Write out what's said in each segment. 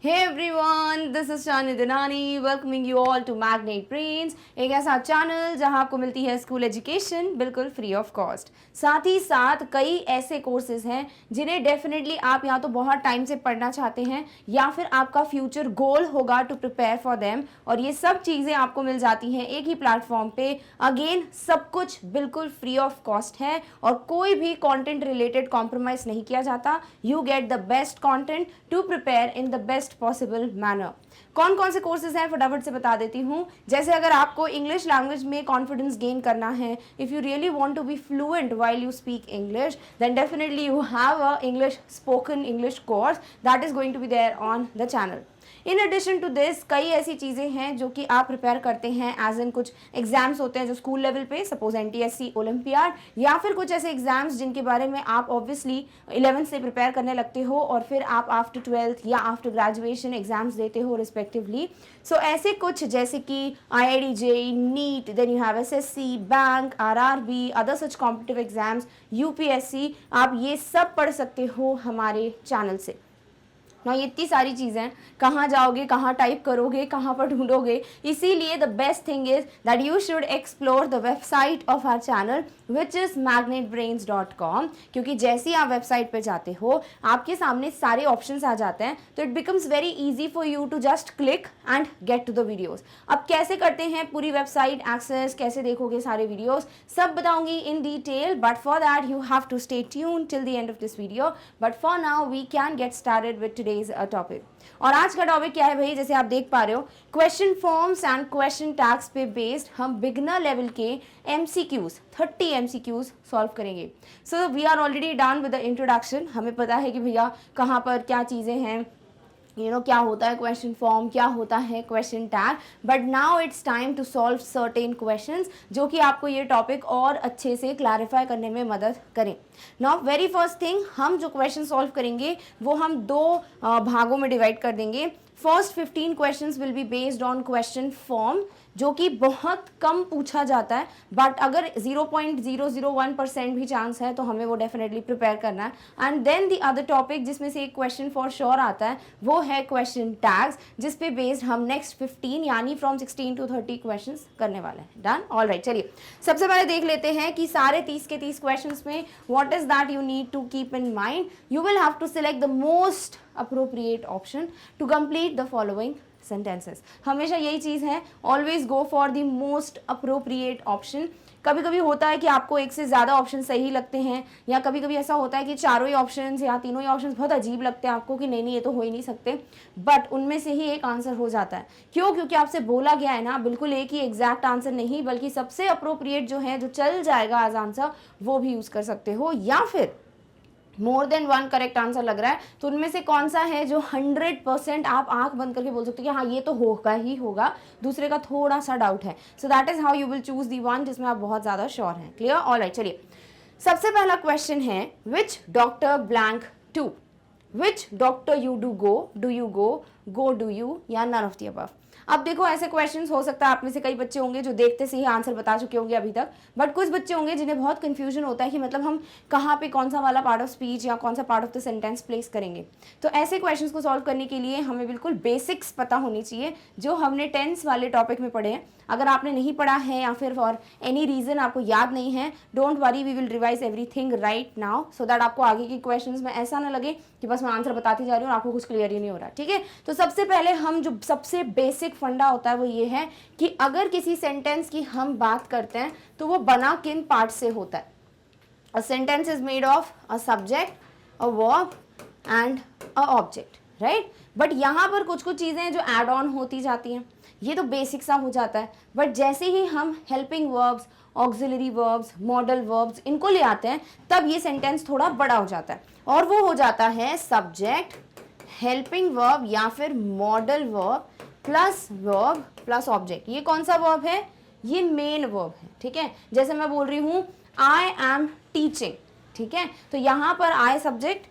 Hey everyone, this is Shani Dinani welcoming you all to Magnate Brains, एक ऐसा channel जहां आपको मिलती है स्कूल एजुकेशन बिल्कुल फ्री ऑफ कॉस्ट। साथ ही साथ कई ऐसे कोर्सेज हैं जिन्हें डेफिनेटली आप या तो बहुत टाइम से पढ़ना चाहते हैं या फिर आपका फ्यूचर गोल होगा टू प्रिपेयर फॉर देम, और ये सब चीज़ें आपको मिल जाती हैं एक ही प्लेटफॉर्म पे। अगेन सब कुछ बिल्कुल फ्री ऑफ कॉस्ट है और कोई भी कंटेंट रिलेटेड कॉम्प्रोमाइज नहीं किया जाता। You get the best content to prepare in the best possible manner. कौन कौन से कोर्सेज हैं फटाफट से बता देती हूँ। जैसे अगर आपको इंग्लिश लैंग्वेज में कॉन्फिडेंस गेन करना है, if you really want to be fluent while you speak English, then definitely you have a English spoken English course that is going to be there on the channel. In addition to this कई ऐसी चीज़ें हैं जो कि आप prepare करते हैं as in कुछ एग्जाम्स होते हैं जो स्कूल लेवल पे, सपोज एनटीएससी, ओलंपियाड, या फिर कुछ ऐसे एग्जाम्स जिनके बारे में आप ऑब्वियसली 11th से प्रिपेयर करने लगते हो और फिर आप आफ्टर 12th या आफ्टर ग्रेजुएशन एग्जाम्स देते हो रिस्पेक्टिवली। सो ऐसे कुछ जैसे कि IIT JEE, NEET, then you have SSC, bank, RRB, other such competitive exams, UPSC, आप ये सब पढ़ सकते हो हमारे चैनल से ना। ये इतनी सारी चीज़ें हैं, कहाँ जाओगे, कहाँ टाइप करोगे, कहाँ पर ढूंढोगे। इसीलिए the best thing is that you should explore the website of our channel which is magnetbrains.com, क्योंकि जैसे ही आप वेबसाइट पे जाते हो आपके सामने सारे ऑप्शंस आ जाते हैं, तो it becomes very easy for you to just click and get to the videos. अब कैसे करते हैं पूरी वेबसाइट एक्सेस, कैसे देखोगे सारे वीडियोज़, सब बताऊंगी in detail, but for that you have to stay tune till the end of this video. But for now we can get started with today's topic. और आज का टॉपिक क्या है भाई, जैसे आप देख पा रहे हो, question forms and question tags पे बेस्ड हम बिगनर लेवल के MCQs 30 MCQs सॉल्व करेंगे। So we are already done with the introduction. हमें पता है कि भैया कहाँ पर क्या चीज़ें हैं, क्या होता है क्वेश्चन फॉर्म, क्या होता है question tag, but now it's time to solve certain questions जो कि आपको ये टॉपिक और अच्छे से क्लैरिफाई करने में मदद करें। नाउ वेरी फर्स्ट थिंग, हम जो क्वेश्चन सॉल्व करेंगे वो हम दो भागों में डिवाइड कर देंगे। First 15 questions will be based on question form, जो कि बहुत कम पूछा जाता है, बट अगर 0.001% भी चांस है तो हमें वो डेफिनेटली प्रिपेयर करना है। And then the other topic जिसमें से एक क्वेश्चन फॉर श्योर आता है वो है क्वेश्चन टैग्स, जिस पे बेस्ड हम नेक्स्ट 15 यानी फ्रॉम 16 to 30 क्वेश्चंस करने वाले हैं। Done, all right. चलिए सबसे पहले देख लेते हैं कि सारे 30 के 30 क्वेश्चंस में what is that you need to keep in mind. You will have to select the most appropriate option to complete the following sentences। हमेशा यही चीज़ है, always go for the most appropriate option। कभी कभी होता है कि आपको एक से ज़्यादा ऑप्शन सही लगते हैं, या कभी कभी ऐसा होता है कि चारों ही ऑप्शंस या तीनों ही ऑप्शंस बहुत अजीब लगते हैं आपको कि नहीं नहीं ये तो हो ही नहीं सकते, बट उनमें से ही एक आंसर हो जाता है। क्यों? क्योंकि आपसे बोला गया है ना, बिल्कुल एक ही एग्जैक्ट आंसर नहीं, बल्कि सबसे अप्रोप्रिएट जो है, जो चल जाएगा एज आंसर, वो भी यूज़ कर सकते हो। या फिर more than one correct answer लग रहा है तो उनमें से कौन सा है जो 100% आप आंख बंद करके बोल सकते हो कि हाँ ये तो होगा ही होगा, दूसरे का थोड़ा सा डाउट है। So that is how you will choose the one जिसमें आप बहुत ज़्यादा श्योर हैं। क्लियर? ऑलराइट, चलिए सबसे पहला क्वेश्चन है, which doctor blank to, which doctor you do go do you, या नन ऑफ द अबव। अब देखो ऐसे क्वेश्चंस हो सकता है आप में से कई बच्चे होंगे जो देखते से ही आंसर बता चुके होंगे अभी तक, बट कुछ बच्चे होंगे जिन्हें बहुत कंफ्यूजन होता है कि मतलब हम कहाँ पे कौन सा वाला पार्ट ऑफ स्पीच या कौन सा part of the sentence place करेंगे। तो ऐसे क्वेश्चंस को सॉल्व करने के लिए हमें बिल्कुल बेसिक्स पता होनी चाहिए जो हमने टेंस वाले टॉपिक में पढ़े हैं। अगर आपने नहीं पढ़ा है या फिर फॉर एनी रीज़न आपको याद नहीं है, don't worry, we will revise everything right now so that आपको आगे की क्वेश्चंस में ऐसा ना लगे कि बस मैं आंसर बताती जा रही हूँ और आपको कुछ क्लियर ही नहीं हो रहा। ठीक है, तो सबसे पहले हम जो सबसे बेसिक फंडा होता है वो ये है कि अगर किसी सेंटेंस की हम बात करते हैं तो वो बना किन पार्ट से होता है। A sentence is made of a subject, a verb and a object, right. But यहाँ पर कुछ कुछ चीज़ें जो एड ऑन होती जाती हैं, ये तो बेसिक सा हो जाता है, बट जैसे ही हम helping verbs, auxiliary verbs, modal verbs इनको ले आते हैं तब ये सेंटेंस थोड़ा बड़ा हो जाता है और वो हो जाता है सब्जेक्ट, हेल्पिंग वर्ब या फिर मॉडल वर्ब प्लस ऑब्जेक्ट। ये कौन सा वर्ब है? ये मेन वर्ब है। ठीक है, जैसे मैं बोल रही हूँ आई एम टीचिंग, ठीक है, तो यहाँ पर आई सब्जेक्ट,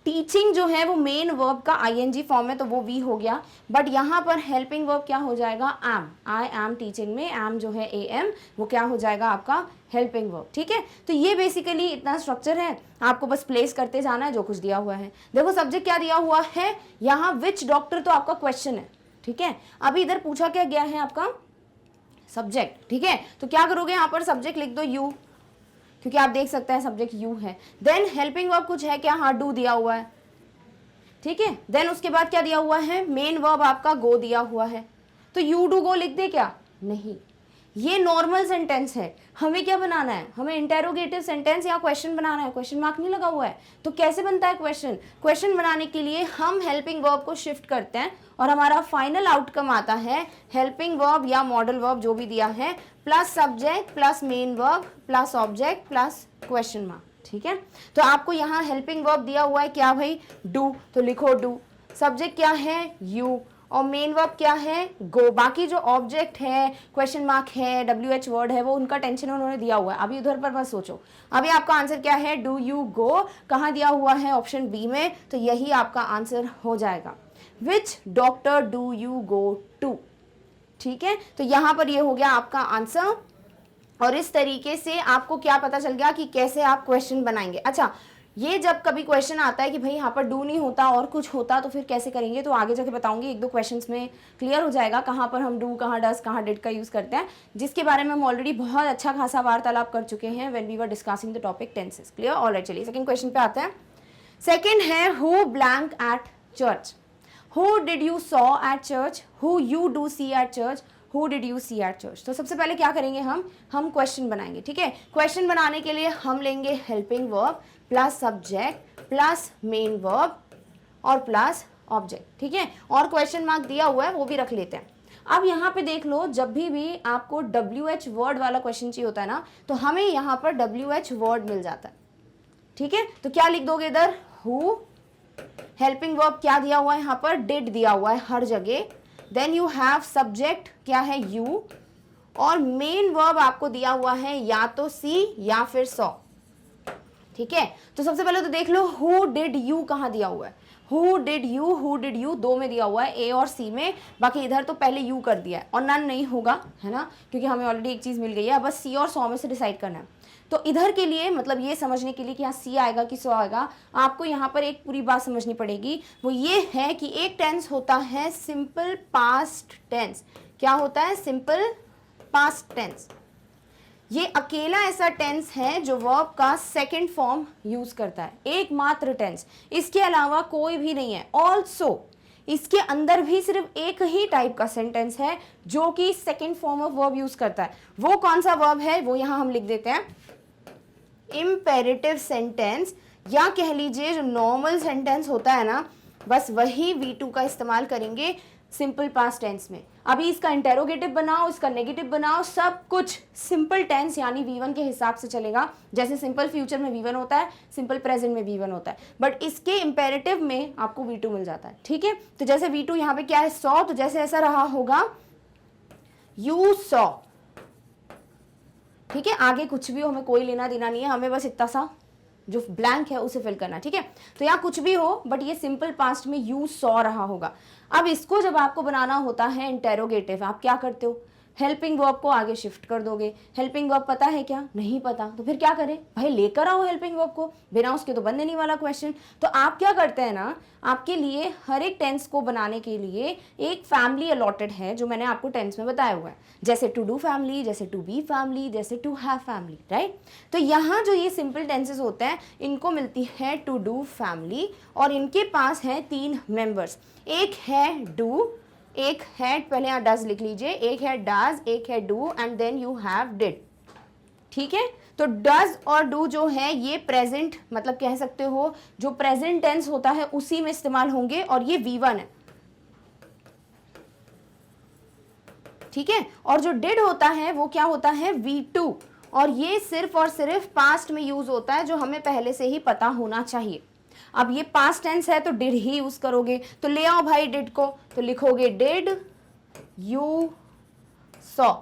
टीचिंग जो है वो मेन वर्ब का आईएनजी फॉर्म है तो वो वी हो गया, बट यहाँ पर हेल्पिंग वर्ब क्या हो जाएगा, एम। आई एम टीचिंग में एम जो है ए एम वो क्या हो जाएगा आपका हेल्पिंग वर्ब। ठीक है, तो ये बेसिकली इतना स्ट्रक्चर है, आपको बस प्लेस करते जाना है जो कुछ दिया हुआ है। देखो सब्जेक्ट क्या दिया हुआ है यहाँ, विच डॉक्टर तो आपका क्वेश्चन है। ठीक है, अभी इधर पूछा क्या गया है आपका सब्जेक्ट। ठीक है, तो क्या करोगे यहाँ पर सब्जेक्ट लिख दो यू, क्योंकि आप देख सकते हैं सब्जेक्ट यू है। देन हेल्पिंग वर्ब कुछ है क्या, हाँ डू दिया हुआ है। ठीक है, देन उसके बाद क्या दिया हुआ है, मेन वर्ब आपका गो दिया हुआ है, तो यू डू गो लिख दे क्या, नहीं, ये नॉर्मल सेंटेंस है। हमें क्या बनाना है, हमें इंटेरोगेटिव सेंटेंस या क्वेश्चन बनाना है, क्वेश्चन मार्क नहीं लगा हुआ है। तो कैसे बनता है क्वेश्चन, क्वेश्चन बनाने के लिए हम हेल्पिंग वर्ब को शिफ्ट करते हैं और हमारा फाइनल आउटकम आता है हेल्पिंग वर्ब या मॉडल वर्ब जो भी दिया है plus subject plus main verb plus object plus question mark. ठीक है, तो आपको यहाँ हेल्पिंग वर्ब दिया हुआ है क्या भाई, डू, तो लिखो डू। सब्जेक्ट क्या है, यू, और मेन वर्ब क्या है, गो। बाकी जो ऑब्जेक्ट है, क्वेश्चन मार्क है, WH वर्ड है, वो उनका टेंशन उन्होंने दिया हुआ है, अभी उधर पर मत सोचो। अभी आपका आंसर क्या है, डू यू गो, कहाँ दिया हुआ है, ऑप्शन बी में, तो यही आपका आंसर हो जाएगा। Which doctor do you go to. ठीक है, तो यहाँ पर ये हो गया आपका आंसर। और इस तरीके से आपको क्या पता चल गया कि कैसे आप क्वेश्चन बनाएंगे। अच्छा, ये जब कभी क्वेश्चन आता है कि भाई यहाँ पर डू नहीं होता और कुछ होता तो फिर कैसे करेंगे, तो आगे जाके बताऊंगी, एक दो क्वेश्चंस में क्लियर हो जाएगा कहाँ पर हम डू, कहाँ डस, कहाँ डिड का यूज़ करते हैं, जिसके बारे में हम ऑलरेडी बहुत अच्छा खासा वार्तालाप कर चुके हैं when we were discussing the topic tenses. Clear, alright, चलिए सेकंड क्वेश्चन पे आते हैं। सेकंड है who blank at church. Who did you saw at church, who you do see at church, who did you see at church. तो सबसे पहले क्या करेंगे, हम क्वेश्चन बनाएंगे। ठीक है, क्वेश्चन बनाने के लिए हम लेंगे helping verb plus subject plus main verb और प्लस ऑब्जेक्ट। ठीक है, और क्वेश्चन मार्क दिया हुआ है वो भी रख लेते हैं। अब यहाँ पे देख लो, जब भी आपको WH वर्ड वाला क्वेश्चन चाहिए होता है ना, तो हमें यहाँ पर WH वर्ड मिल जाता है। ठीक है, तो क्या लिख दोगे इधर, हु, हेल्पिंग वर्ब क्या दिया हुआ है यहाँ पर, डिड दिया हुआ है हर जगह। देन यू हैव सब्जेक्ट क्या है, यू, और मेन वर्ब आपको दिया हुआ है या तो सी या फिर सॉ। ठीक है, तो सबसे पहले तो देख लो हु डिड यू कहाँ दिया हुआ है, हु डिड यू दो में दिया हुआ है, ए और सी में, बाकी इधर तो पहले यू कर दिया है और नन नहीं होगा, है ना, क्योंकि हमें ऑलरेडी एक चीज़ मिल गई है, बस सी और सॉ में से डिसाइड करना है। तो इधर के लिए मतलब ये समझने के लिए कि यहाँ सी आएगा कि सॉ आएगा, आपको यहाँ पर एक पूरी बात समझनी पड़ेगी, वो ये है कि एक टेंस होता है सिंपल पास्ट टेंस। क्या होता है, सिंपल पास्ट टेंस। ये अकेला ऐसा टेंस है जो वर्ब का सेकंड फॉर्म यूज करता है, एकमात्र टेंस, इसके अलावा कोई भी नहीं है। ऑल्सो इसके अंदर भी सिर्फ एक ही टाइप का सेंटेंस है जो कि second form of verb use करता है। वो कौन सा वर्ब है, वो यहां हम लिख देते हैं इम्पेरेटिव सेंटेंस, या कह लीजिए जो नॉर्मल सेंटेंस होता है ना, बस वही V2 का इस्तेमाल करेंगे सिंपल पास्ट टेंस में। अभी इसका इंटेरोगेटिव बनाओ, इसका नेगेटिव बनाओ, सब कुछ सिंपल टेंस यानी V1 के हिसाब से चलेगा। जैसे सिंपल फ्यूचर में V1 होता है, सिंपल प्रेजेंट में V1 होता है, बट इसके इंपेरेटिव में आपको V2 मिल जाता है। ठीक है, तो जैसे V2 यहाँ पे क्या है, सॉ, तो जैसे ऐसा रहा होगा यू सॉ। ठीक है, आगे कुछ भी हो हमें कोई लेना देना नहीं है, हमें बस इतना सा जो ब्लैंक है उसे फिल करना। ठीक है, तो यहाँ कुछ भी हो बट ये सिंपल पास्ट में यू सॉ रहा होगा। अब इसको जब आपको बनाना होता है इंटेरोगेटिव, आप क्या करते हो, हेल्पिंग वर्ब को आगे शिफ्ट कर दोगे। हेल्पिंग वर्ब पता है क्या, नहीं पता, तो फिर क्या करें भाई, लेकर आओ हेल्पिंग वर्ब को, बिना उसके तो बनने नहीं वाला क्वेश्चन। तो आप क्या करते हैं ना, आपके लिए हर एक टेंस को बनाने के लिए एक फैमिली अलॉटेड है जो मैंने आपको टेंस में बताया हुआ है, जैसे टू डू फैमिली, जैसे टू बी फैमिली, जैसे टू हैव फैमिली, राइट। तो यहाँ जो ये सिंपल टेंसेस होते हैं इनको मिलती है टू डू फैमिली, और इनके पास है 3 मेंबर्स, एक है डू, एक है, पहले यहाँ डज लिख लीजिए, एक है डज, एक है do, and then you have did. ठीक है, तो डज और डू जो है ये प्रेजेंट, मतलब कह सकते हो जो प्रेजेंट टेंस होता है उसी में इस्तेमाल होंगे, और ये V1 है। ठीक है, और जो डिड होता है वो क्या होता है, V2, और ये सिर्फ और सिर्फ पास्ट में यूज होता है, जो हमें पहले से ही पता होना चाहिए। अब ये पास्ट टेंस है तो डिड ही यूज करोगे, तो ले आओ भाई डिड को, तो लिखोगे डिड यू सॉ।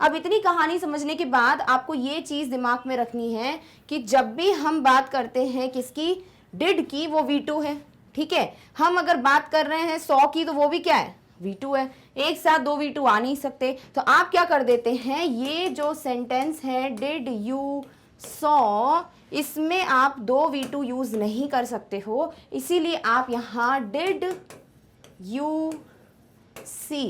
अब इतनी कहानी समझने के बाद आपको ये चीज दिमाग में रखनी है कि जब भी हम बात करते हैं किसकी, डिड की वो V2 है, ठीक है। हम अगर बात कर रहे हैं सॉ की तो वो भी क्या है, V2 है। एक साथ दो V2 आ नहीं सकते, तो आप क्या कर देते हैं, ये जो सेंटेंस है डिड यू सॉ, इसमें आप दो V2 यूज नहीं कर सकते हो, इसीलिए आप यहां डिड यू सी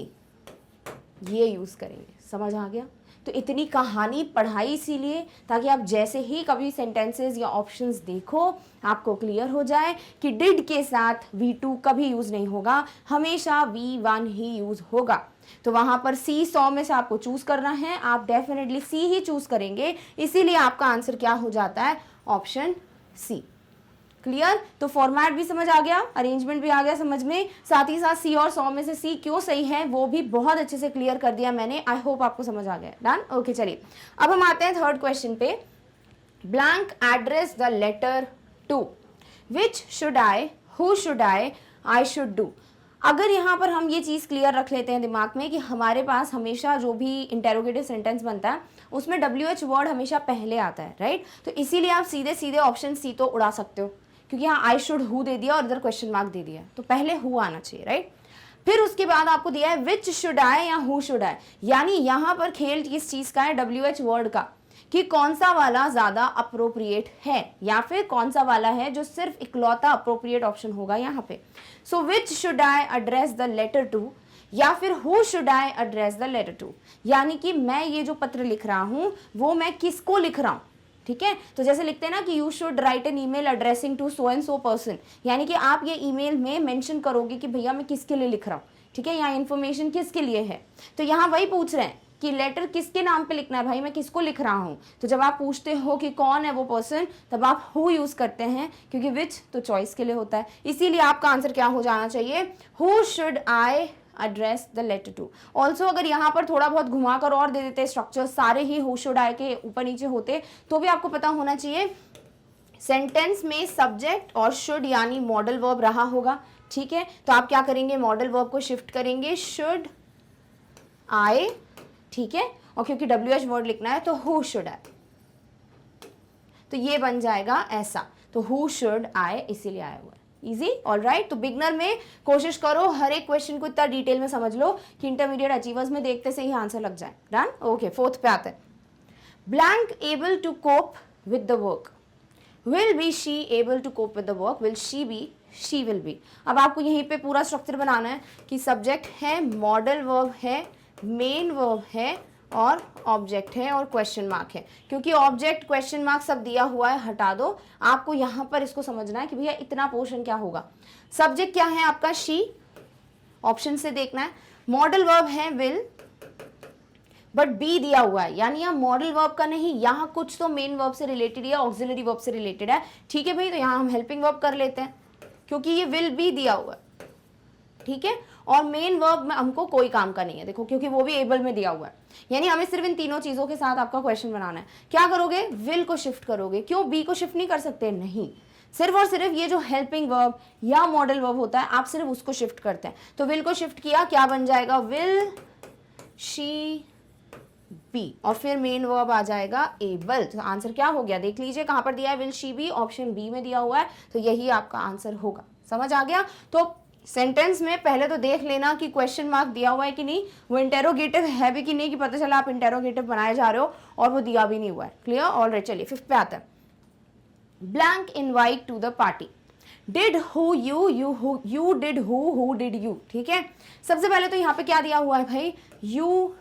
ये यूज करेंगे। समझ आ गया? तो इतनी कहानी पढ़ाई इसीलिए ताकि आप जैसे ही कभी सेंटेंसेस या ऑप्शंस देखो आपको क्लियर हो जाए कि डिड के साथ V2 कभी यूज नहीं होगा, हमेशा V1 ही यूज होगा। तो वहां पर सी सौ में से आपको चूज करना है, आप डेफिनेटली सी ही चूज करेंगे, इसीलिए आपका आंसर क्या हो जाता है, ऑप्शन सी। क्लियर? तो फॉर्मेट भी समझ आ गया, अरेंजमेंट भी आ गया समझ में, साथ ही साथ सी और 100 में से सी क्यों सही है वो भी बहुत अच्छे से क्लियर कर दिया मैंने। आई होप आपको समझ आ गया। डन? ओके, चलिए अब हम आते हैं थर्ड क्वेश्चन पे। Blank address the letter to, which should I, who should I should do. अगर यहाँ पर हम ये चीज़ क्लियर रख लेते हैं दिमाग में कि हमारे पास हमेशा जो भी इंटेरोगेटिव सेंटेंस बनता है उसमें WH वर्ड हमेशा पहले आता है, राइट। तो इसीलिए आप सीधे सीधे ऑप्शन सी तो उड़ा सकते हो, क्योंकि यहाँ आई शुड हु दे दिया और इधर क्वेश्चन मार्क दे दिया, तो पहले हु आना चाहिए, राइट। फिर उसके बाद आपको दिया है विच शुड आई या हु शुड आई, यानी यहाँ पर खेल किस चीज़ का है, WH वर्ड का, कि कौन सा वाला ज़्यादा अप्रोप्रिएट है या फिर कौन सा वाला है जो सिर्फ इकलौता अप्रोप्रिएट ऑप्शन होगा यहाँ पे। So which should I address the letter to या फिर who should I address the letter to, यानी कि मैं ये जो पत्र लिख रहा हूँ वो मैं किसको लिख रहा हूँ, ठीक है। तो जैसे लिखते हैं ना कि you should write an email addressing to so and so person, यानी कि आप ये ईमेल में मेंशन करोगे कि भैया मैं किसके लिए लिख रहा हूँ, ठीक है, यहाँ इन्फॉर्मेशन किसके लिए है। तो यहाँ वही पूछ रहे हैं कि लेटर किसके नाम पे लिखना है, भाई मैं किसको लिख रहा हूँ। तो जब आप पूछते हो कि कौन है वो पर्सन, तब आप हु यूज करते हैं, क्योंकि विच तो चॉइस के लिए होता है, इसीलिए आपका आंसर क्या हो जाना चाहिए, who should I address the letter to. Also अगर यहाँ पर थोड़ा बहुत घुमाकर और दे देते स्ट्रक्चर, सारे ही हु शुड आई के ऊपर नीचे होते, तो भी आपको पता होना चाहिए सेंटेंस में सब्जेक्ट और शुड यानी मॉडल वर्ब रहा होगा, ठीक है। तो आप क्या करेंगे, मॉडल वर्ब को शिफ्ट करेंगे शुड आई, ठीक है, और क्योंकि WH वर्ड लिखना है तो हु शुड आई, तो ये बन जाएगा ऐसा, तो हु शुड आई इसीलिए आया हुआ है। Easy, all right. तो बिगनर में कोशिश करो हर एक क्वेश्चन को इतना डिटेल में समझ लो कि इंटरमीडिएट अचीवर्स में देखते से ही आंसर लग जाए। डन? ओके, फोर्थ पे आते हैं। Blank able to cope with the work, will be she able to cope with the work, will she be, she will be. अब आपको यहीं पे पूरा स्ट्रक्चर बनाना है कि सब्जेक्ट है, मॉडल वर्ब है, मेन वर्ब है और ऑब्जेक्ट है और क्वेश्चन मार्क है। क्योंकि ऑब्जेक्ट क्वेश्चन मार्क सब दिया हुआ है, हटा दो। आपको यहाँ पर इसको समझना है कि भैया इतना पोर्शन क्या होगा। सब्जेक्ट क्या है आपका, शी, ऑप्शन से देखना है। मॉडल वर्ब है विल, बट बी दिया हुआ है, यानी यहाँ मॉडल वर्ब का नहीं, यहाँ कुछ तो मेन वर्ब से रिलेटेड या ऑक्सिलरी वर्ब से रिलेटेड है, ठीक है भाई। तो यहाँ हम हेल्पिंग वर्ब कर लेते हैं क्योंकि ये विल बी दिया हुआ है, ठीक है। और मेन वर्ब में हमको कोई काम का नहीं है, देखो, क्योंकि वो भी एबल में दिया हुआ है। यानी हमें सिर्फ इन तीनों चीजों के साथ आपका क्वेश्चन बनाना है। क्या करोगे, विल को शिफ्ट करोगे। क्यों, बी को शिफ्ट नहीं कर सकते, नहीं, सिर्फ और सिर्फ ये जो हेल्पिंग वर्ब या मॉडल वर्ब होता है आप सिर्फ उसको शिफ्ट करते हैं। तो विल को शिफ्ट किया, क्या बन जाएगा, विल शी बी, और फिर मेन वर्ब आ जाएगा एबल। तो आंसर क्या हो गया, देख लीजिए कहां पर दिया है, will she be, option B में दिया हुआ है, तो यही आपका आंसर होगा। समझ आ गया? तो सेंटेंस में पहले तो देख लेना कि क्वेश्चन मार्क दिया हुआ है कि नहीं, वो इंटेरोगेटिव है भी कि नहीं, कि पता चला आप इंटेरोगेटिव बनाए जा रहे हो और वो दिया भी नहीं हुआ है। क्लियर? ऑलराइट, चलिए फिफ्थ पे आता है। Blank invite to the party, did who you, you did who did you, ठीक है। सबसे पहले तो यहाँ पे क्या दिया हुआ है भाई, यू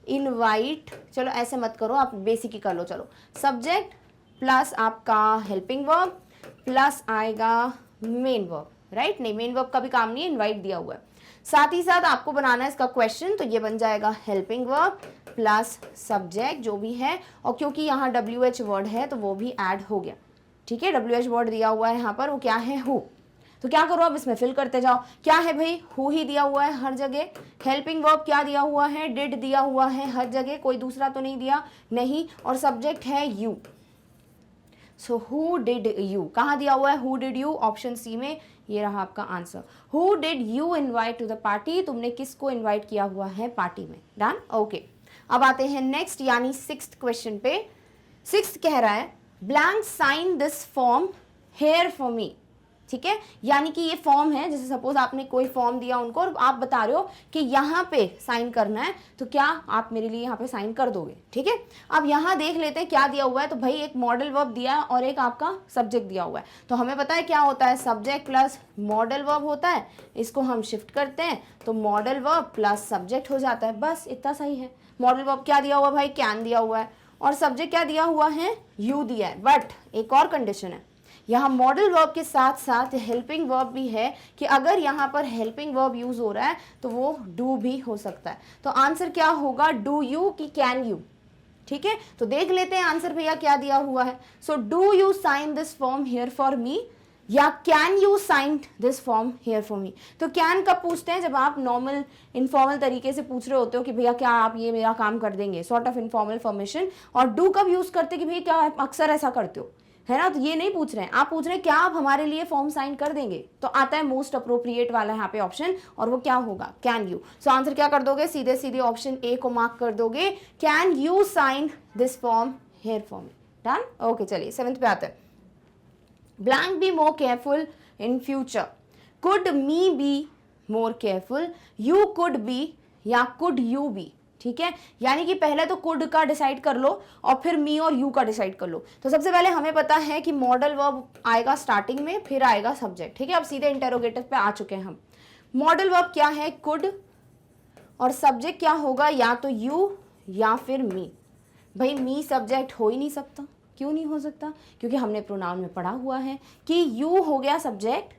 इनवाइट, चलो ऐसे मत करो, आप बेसिक ही कर लो। चलो, सब्जेक्ट प्लस आपका हेल्पिंग वर्ब प्लस आएगा मेन वर्ब, राइट। नहीं, मेन वर्ब का भी काम नहीं है, इनवाइट दिया हुआ है। साथ ही साथ आपको बनाना है इसका क्वेश्चन, तो ये बन जाएगा हेल्पिंग वर्ब प्लस सब्जेक्ट जो भी है, और क्योंकि यहाँ WH वर्ड है तो वो भी ऐड हो गया, ठीक है। WH वर्ड दिया हुआ है यहाँ पर, वो क्या है, हु। तो क्या करो, अब इसमें फिल करते जाओ। क्या है भाई, हु ही दिया हुआ है हर जगह। हेल्पिंग वर्ब क्या दिया हुआ है, डिड दिया हुआ है हर जगह, कोई दूसरा तो नहीं दिया, नहीं। और सब्जेक्ट है you, so who did you, कहाँ दिया हुआ है, who did you, option C में। ये रहा आपका answer, who did you invite to the party, तुमने किसको इनवाइट किया हुआ है पार्टी में। डन? ओके, अब आते हैं नेक्स्ट यानी सिक्स्थ क्वेश्चन पे। सिक्स्थ कह रहा है, blank sign this form here for me, ठीक है। यानी कि ये फॉर्म है, जैसे सपोज आपने कोई फॉर्म दिया उनको और आप बता रहे हो कि यहाँ पे साइन करना है, तो क्या आप मेरे लिए यहाँ पे साइन कर दोगे, ठीक है। अब यहाँ देख लेते हैं क्या दिया हुआ है। तो भाई एक मॉडल वर्ब दिया है और एक आपका सब्जेक्ट दिया हुआ है। तो हमें पता है क्या होता है, सब्जेक्ट प्लस मॉडल वर्ब होता है। इसको हम शिफ्ट करते हैं तो मॉडल वर्ब प्लस सब्जेक्ट हो जाता है, बस इतना सही है। मॉडल वर्ब क्या दिया हुआ भाई, कैन दिया हुआ है, और सब्जेक्ट क्या दिया हुआ है, यू दिया है। बट एक और कंडीशन है, यहाँ मॉडल वर्ब के साथ साथ हेल्पिंग वर्ब भी है कि अगर यहाँ पर हेल्पिंग वर्ब यूज हो रहा है तो वो डू भी हो सकता है। तो आंसर क्या होगा, डू यू कि कैन यू, ठीक है। तो देख लेते हैं आंसर भैया क्या दिया हुआ है। So do you sign this form here for me, या can you sign this form here for me. तो कैन कब पूछते हैं, जब आप नॉर्मल इनफॉर्मल तरीके से पूछ रहे होते हो कि भैया क्या आप ये मेरा काम कर देंगे, सॉर्ट ऑफ इनफॉर्मल फॉर्मेशन। और डू कब यूज करते कि भैया क्या आप अक्सर ऐसा करते हो, है ना। तो ये नहीं पूछ रहे हैं, आप पूछ रहे हैं क्या आप हमारे लिए फॉर्म साइन कर देंगे। तो आता है मोस्ट अप्रोप्रिएट वाला यहाँ पे ऑप्शन, और वो क्या होगा, कैन यू। सो आंसर क्या कर दोगे, सीधे सीधे ऑप्शन ए को मार्क कर दोगे, can you sign this form here for me. Done, okay. चलिए 7th पे आते हैं। Blank be more careful in future, could me be more careful, you could be या कुड यू बी, ठीक है। यानी कि पहले तो कुड का डिसाइड कर लो और फिर मी और यू का डिसाइड कर लो। तो सबसे पहले हमें पता है कि मॉडल वर्ब आएगा स्टार्टिंग में, फिर आएगा सब्जेक्ट, ठीक है। अब सीधे इंटरोगेटिव पे आ चुके हैं हम। मॉडल वर्ब क्या है, कुड, और सब्जेक्ट क्या होगा, या तो यू या फिर मी। भाई मी सब्जेक्ट हो ही नहीं सकता, क्यों नहीं हो सकता, क्योंकि हमने प्रोनाउन में पढ़ा हुआ है कि यू हो गया सब्जेक्ट,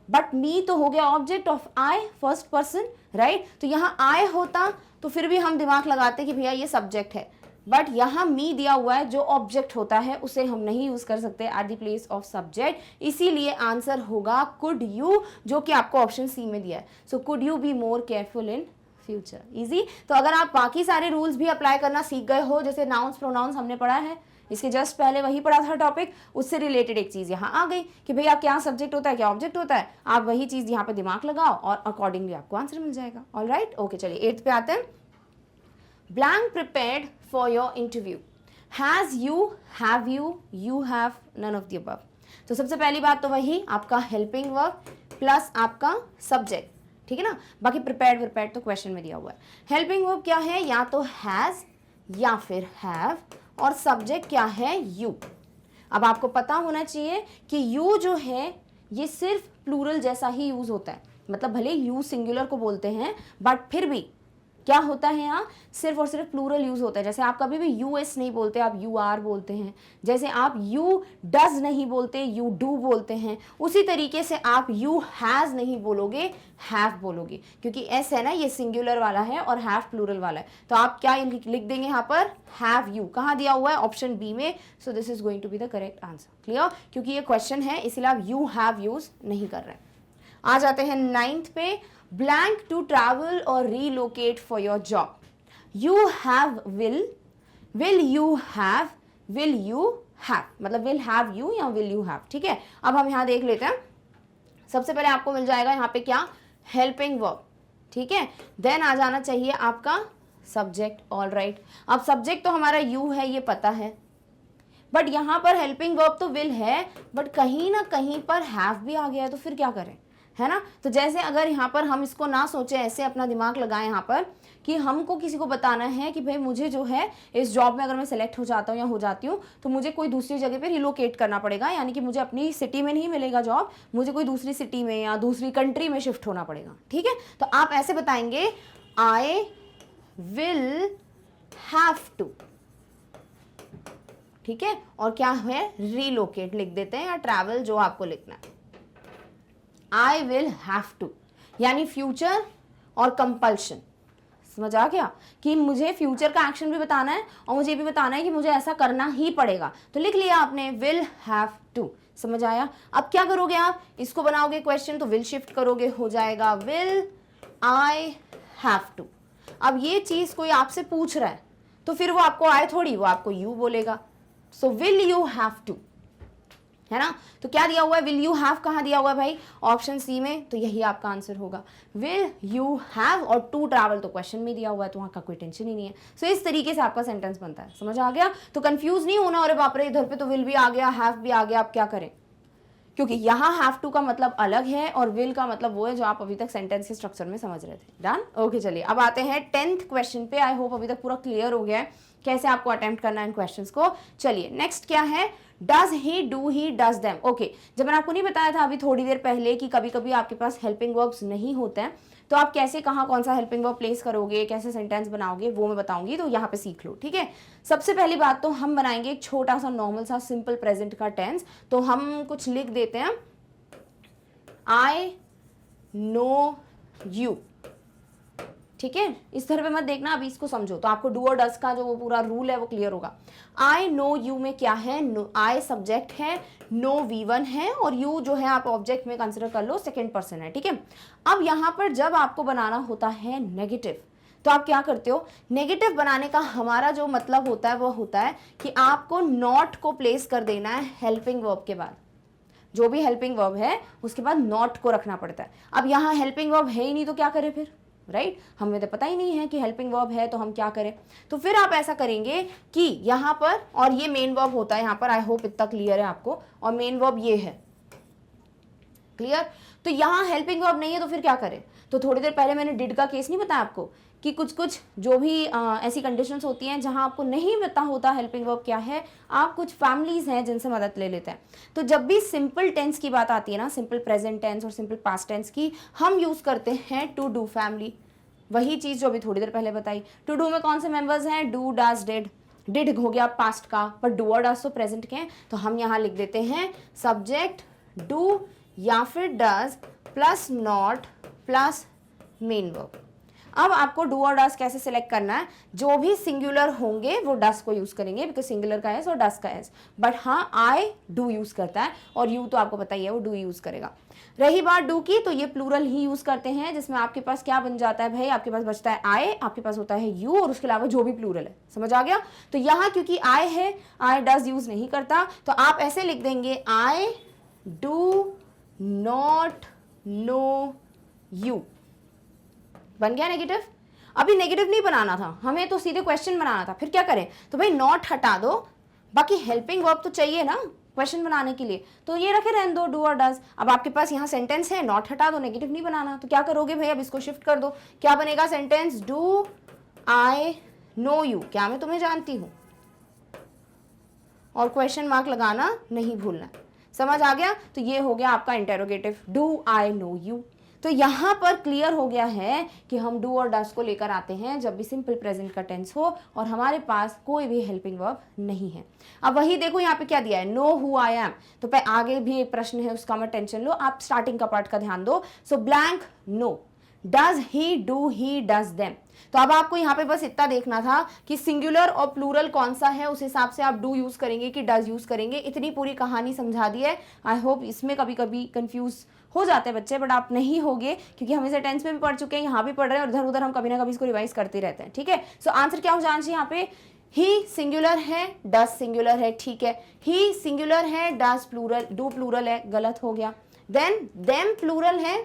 बट मी तो हो गया object of I, first person, right. तो यहाँ आई होता तो फिर भी हम दिमाग लगाते कि भैया ये सब्जेक्ट है, बट यहाँ मी दिया हुआ है, जो ऑब्जेक्ट होता है उसे हम नहीं यूज कर सकते at the place of subject. इसीलिए आंसर होगा कुड यू, जो कि आपको ऑप्शन सी में दिया है। So could you B more careful in future, easy. तो अगर आप बाकी सारे रूल्स भी अप्लाई करना सीख गए हो, जैसे नाउन्स प्रोनाउंस हमने पढ़ा है, इसके जस्ट पहले वही पढ़ा था टॉपिक, उससे रिलेटेड एक चीज यहाँ आ गई कि भैया क्या सब्जेक्ट होता है, क्या ऑब्जेक्ट होता है। आप वही चीज यहाँ पे दिमाग लगाओ और अकॉर्डिंगली आपको आंसर मिल जाएगा। All right, okay. चलिए 8th पे आते हैं। Blank prepared for your interview, has you, have you, you have, none of the above. तो सबसे पहली बात तो वही आपका हेल्पिंग वर्ब प्लस आपका सब्जेक्ट, ठीक है ना। बाकी प्रिपेयर्ड तो क्वेश्चन में दिया हुआ है। हेल्पिंग वर्ब क्या है, या तो हैज या फिर हैव, और सब्जेक्ट क्या है, यू। अब आपको पता होना चाहिए कि यू जो है ये सिर्फ प्लूरल जैसा ही यूज होता है, मतलब भले यू सिंगुलर को बोलते हैं बट फिर भी क्या होता है, यहाँ सिर्फ और सिर्फ प्लूरल यूज होता है। जैसे आप कभी भी यूएस नहीं बोलते, आप यू आर बोलते हैं। जैसे आप यू डज नहीं बोलते, यू डू बोलते हैं। उसी तरीके से आप यू हैज नहीं बोलोगे, हैव बोलोगे, क्योंकि एस है ना, ये सिंगुलर वाला है और हैव प्लूरल वाला है। तो आप क्या लिख देंगे यहाँ पर, हैव यू। कहाँ दिया हुआ है, ऑप्शन बी में। So this is going to be the correct answer. Clear, क्योंकि ये क्वेश्चन है इसलिए आप यू हैव यूज नहीं कर रहे हैं। आ जाते हैं 9th पे। ब्लैंक टू ट्रैवल और relocate for your job, you have will you have, will you have, मतलब विल हैव यू या विल यू हैव, ठीक है। अब हम यहाँ देख लेते हैं। सबसे पहले आपको मिल जाएगा यहाँ पे क्या, हेल्पिंग वर्ब, ठीक है। देन आ जाना चाहिए आपका सब्जेक्ट। ऑल राइट, अब सब्जेक्ट तो हमारा यू है, ये पता है, बट यहाँ पर हेल्पिंग वर्ब तो विल है, बट कहीं ना कहीं पर हैव भी आ गया है, तो फिर क्या करें, है ना। तो जैसे अगर यहाँ पर हम इसको ना सोचें, ऐसे अपना दिमाग लगाएं यहाँ पर कि हमको किसी को बताना है कि भाई मुझे जो है इस जॉब में अगर मैं सेलेक्ट हो जाता हूँ या हो जाती हूँ तो मुझे कोई दूसरी जगह पे रिलोकेट करना पड़ेगा, यानी कि मुझे अपनी सिटी में नहीं मिलेगा जॉब, मुझे कोई दूसरी सिटी में या दूसरी कंट्री में शिफ्ट होना पड़ेगा, ठीक है। तो आप ऐसे बताएंगे, आई विल हैव टू, ठीक है। और क्या है, रिलोकेट लिख देते हैं, या ट्रैवल, जो आपको लिखना है। आई विल हैव टू यानी फ्यूचर और कंपल्शन, समझ आ गया कि मुझे फ्यूचर का एक्शन भी बताना है और मुझे भी बताना है कि मुझे ऐसा करना ही पड़ेगा। तो लिख लिया आपने, विल हैव टू, समझ आया। अब क्या करोगे, आप इसको बनाओगे क्वेश्चन, तो विल शिफ्ट करोगे, हो जाएगा विल आई हैव टू। अब ये चीज कोई आपसे पूछ रहा है तो फिर वो आपको आई थोड़ी, वो आपको यू बोलेगा। So will you have to, है ना। तो क्या दिया हुआ है, विल यू हैव कहाँ दिया हुआ है भाई, ऑप्शन सी में। तो यही आपका आंसर होगा, विल यू हैव, और टू ट्रैवल तो क्वेश्चन में दिया हुआ है, तो वहाँ का कोई टेंशन ही नहीं है। सो इस तरीके से आपका सेंटेंस बनता है, समझ आ गया। तो कंफ्यूज नहीं होना, अरे बाप रे इधर पे तो विल भी आ गया, हैव भी आ गया, आप क्या करें। क्योंकि यहाँ हैव टू का मतलब अलग है और विल का मतलब वो है जो आप अभी तक सेंटेंस के स्ट्रक्चर में समझ रहे थे। डन? ओके, चलिए अब आते हैं 10th क्वेश्चन पे। आई होप अभी तक पूरा क्लियर हो गया है कैसे आपको अटेम्प्ट करना है इन क्वेश्चंस को। चलिए नेक्स्ट क्या है, does he, do he, does them. Okay, जब मैंने आपको नहीं बताया था अभी थोड़ी देर पहले कि कभी कभी आपके पास हेल्पिंग वर्ब्स नहीं होते हैं, तो आप कैसे कहाँ कौन सा हेल्पिंग वर्ब प्लेस करोगे, कैसे सेंटेंस बनाओगे, वो मैं बताऊंगी, तो यहाँ पे सीख लो। ठीक है, सबसे पहली बात तो हम बनाएंगे एक छोटा सा नॉर्मल सा सिंपल प्रेजेंट का टेंस। तो हम कुछ लिख देते हैं, आई नो यू। ठीक है, इस तरह पे मत देखना, अभी इसको समझो तो आपको डू और डज का जो वो पूरा रूल है वो क्लियर होगा। आई नो यू में क्या है, आई सब्जेक्ट है, नो V1 है और यू जो है आप ऑब्जेक्ट में कंसिडर कर लो सेकंड पर्सन है। ठीक है, अब यहाँ पर जब आपको बनाना होता है नेगेटिव, तो आप क्या करते हो, नेगेटिव बनाने का हमारा जो मतलब होता है वो होता है कि आपको नॉट को प्लेस कर देना है हेल्पिंग वर्ब के बाद। जो भी हेल्पिंग वर्ब है उसके बाद नॉट को रखना पड़ता है। अब यहाँ हेल्पिंग वर्ब है ही नहीं तो क्या करें फिर, राइट? हमें तो पता ही नहीं है कि हेल्पिंग वर्ब है तो हम क्या करें। तो फिर आप ऐसा करेंगे कि यहाँ पर, और ये मेन वर्ब होता है यहाँ पर, आई होप इतना क्लियर है आपको, और मेन वर्ब ये है, क्लियर? तो यहाँ हेल्पिंग वर्ब नहीं है तो फिर क्या करें। तो थोड़ी देर पहले मैंने डिड का केस नहीं बताया आपको कि कुछ कुछ जो भी ऐसी कंडीशंस होती हैं जहां आपको नहीं पता होता हेल्पिंग वर्ब क्या है, आप कुछ फैमिलीज हैं जिनसे मदद ले लेते हैं। तो जब भी सिंपल टेंस की बात आती है ना, सिंपल प्रेजेंट टेंस और सिंपल पास्ट टेंस की, हम यूज करते हैं टू डू फैमिली। वही चीज जो अभी थोड़ी देर पहले बताई। टू डू में कौन से मेंबर्स हैं, डू, डज, डिड। डिड हो गया पास्ट का, पर डू और डज तो प्रेजेंट के हैं, तो हम यहाँ लिख देते हैं सब्जेक्ट डू या फिर does plus not plus main verb. अब आपको डू और डस कैसे सिलेक्ट करना है, जो भी सिंगुलर होंगे वो डस को यूज करेंगे बिकॉज सिंगुलर का एस और डस का एस, बट हाँ आई डू यूज करता है और यू तो आपको पता ही है वो डू यूज करेगा। रही बात डू की, तो ये प्लूरल ही यूज करते हैं जिसमें आपके पास क्या बन जाता है भाई, आपके पास बचता है आई, आपके पास होता है यू और उसके अलावा जो भी प्लूरल है। समझ आ गया? तो यहाँ क्योंकि आई है, आई डज यूज नहीं करता, तो आप ऐसे लिख देंगे I do not know you. बन गया नेगेटिव? अभी नेगेटिव नहीं बनाना था हमें, तो सीधे क्वेश्चन बनाना था। फिर क्या करें, तो भाई नॉट हटा दो, बाकी हेल्पिंग वर्ब तो चाहिए ना क्वेश्चन बनाने के लिए, तो ये रखे रहने दो डू और डज। अब आपके पास यहाँ सेंटेंस है, नॉट हटा दो, नेगेटिव नहीं बनाना, तो क्या करोगे भाई, अब इसको शिफ्ट कर दो। क्या बनेगा sentence, do I know you, क्या मैं तुम्हें जानती हूँ, और क्वेश्चन मार्क लगाना नहीं भूलना। समझ आ गया? तो ये हो गया आपका interrogative, do I know you. तो यहाँ पर क्लियर हो गया है कि हम डू और डज को लेकर आते हैं जब भी सिंपल प्रेजेंट का टेंस हो और हमारे पास कोई भी हेल्पिंग वर्ब नहीं है। अब वही देखो यहाँ पे क्या दिया है, नो हु आई एम। तो पे आगे भी एक प्रश्न है, उसका मत टेंशन लो, आप स्टार्टिंग का पार्ट का ध्यान दो। So blank know, does he, do he, does them. तो अब आपको यहाँ पे बस इतना देखना था कि सिंगुलर और प्लूरल कौन सा है, उस हिसाब से आप डू यूज करेंगे कि डज यूज करेंगे। इतनी पूरी कहानी समझा दी है। आई होप इसमें कभी कभी कंफ्यूज हो जाते हैं बच्चे, बट आप नहीं होगे क्योंकि हम इसे टेंस में भी पढ़ चुके हैं, यहाँ भी पढ़ रहे हैं और इधर उधर हम कभी ना कभी इसको रिवाइज करते रहते हैं। ठीक है, सो आंसर क्या हो जाना चाहिए यहाँ पे, ही सिंगुलर है, डज सिंगुलर है, ठीक है, ही सिंगुलर है, डज प्लूरल, डू प्लूरल है, गलत हो गया। देन देम प्लूरल है,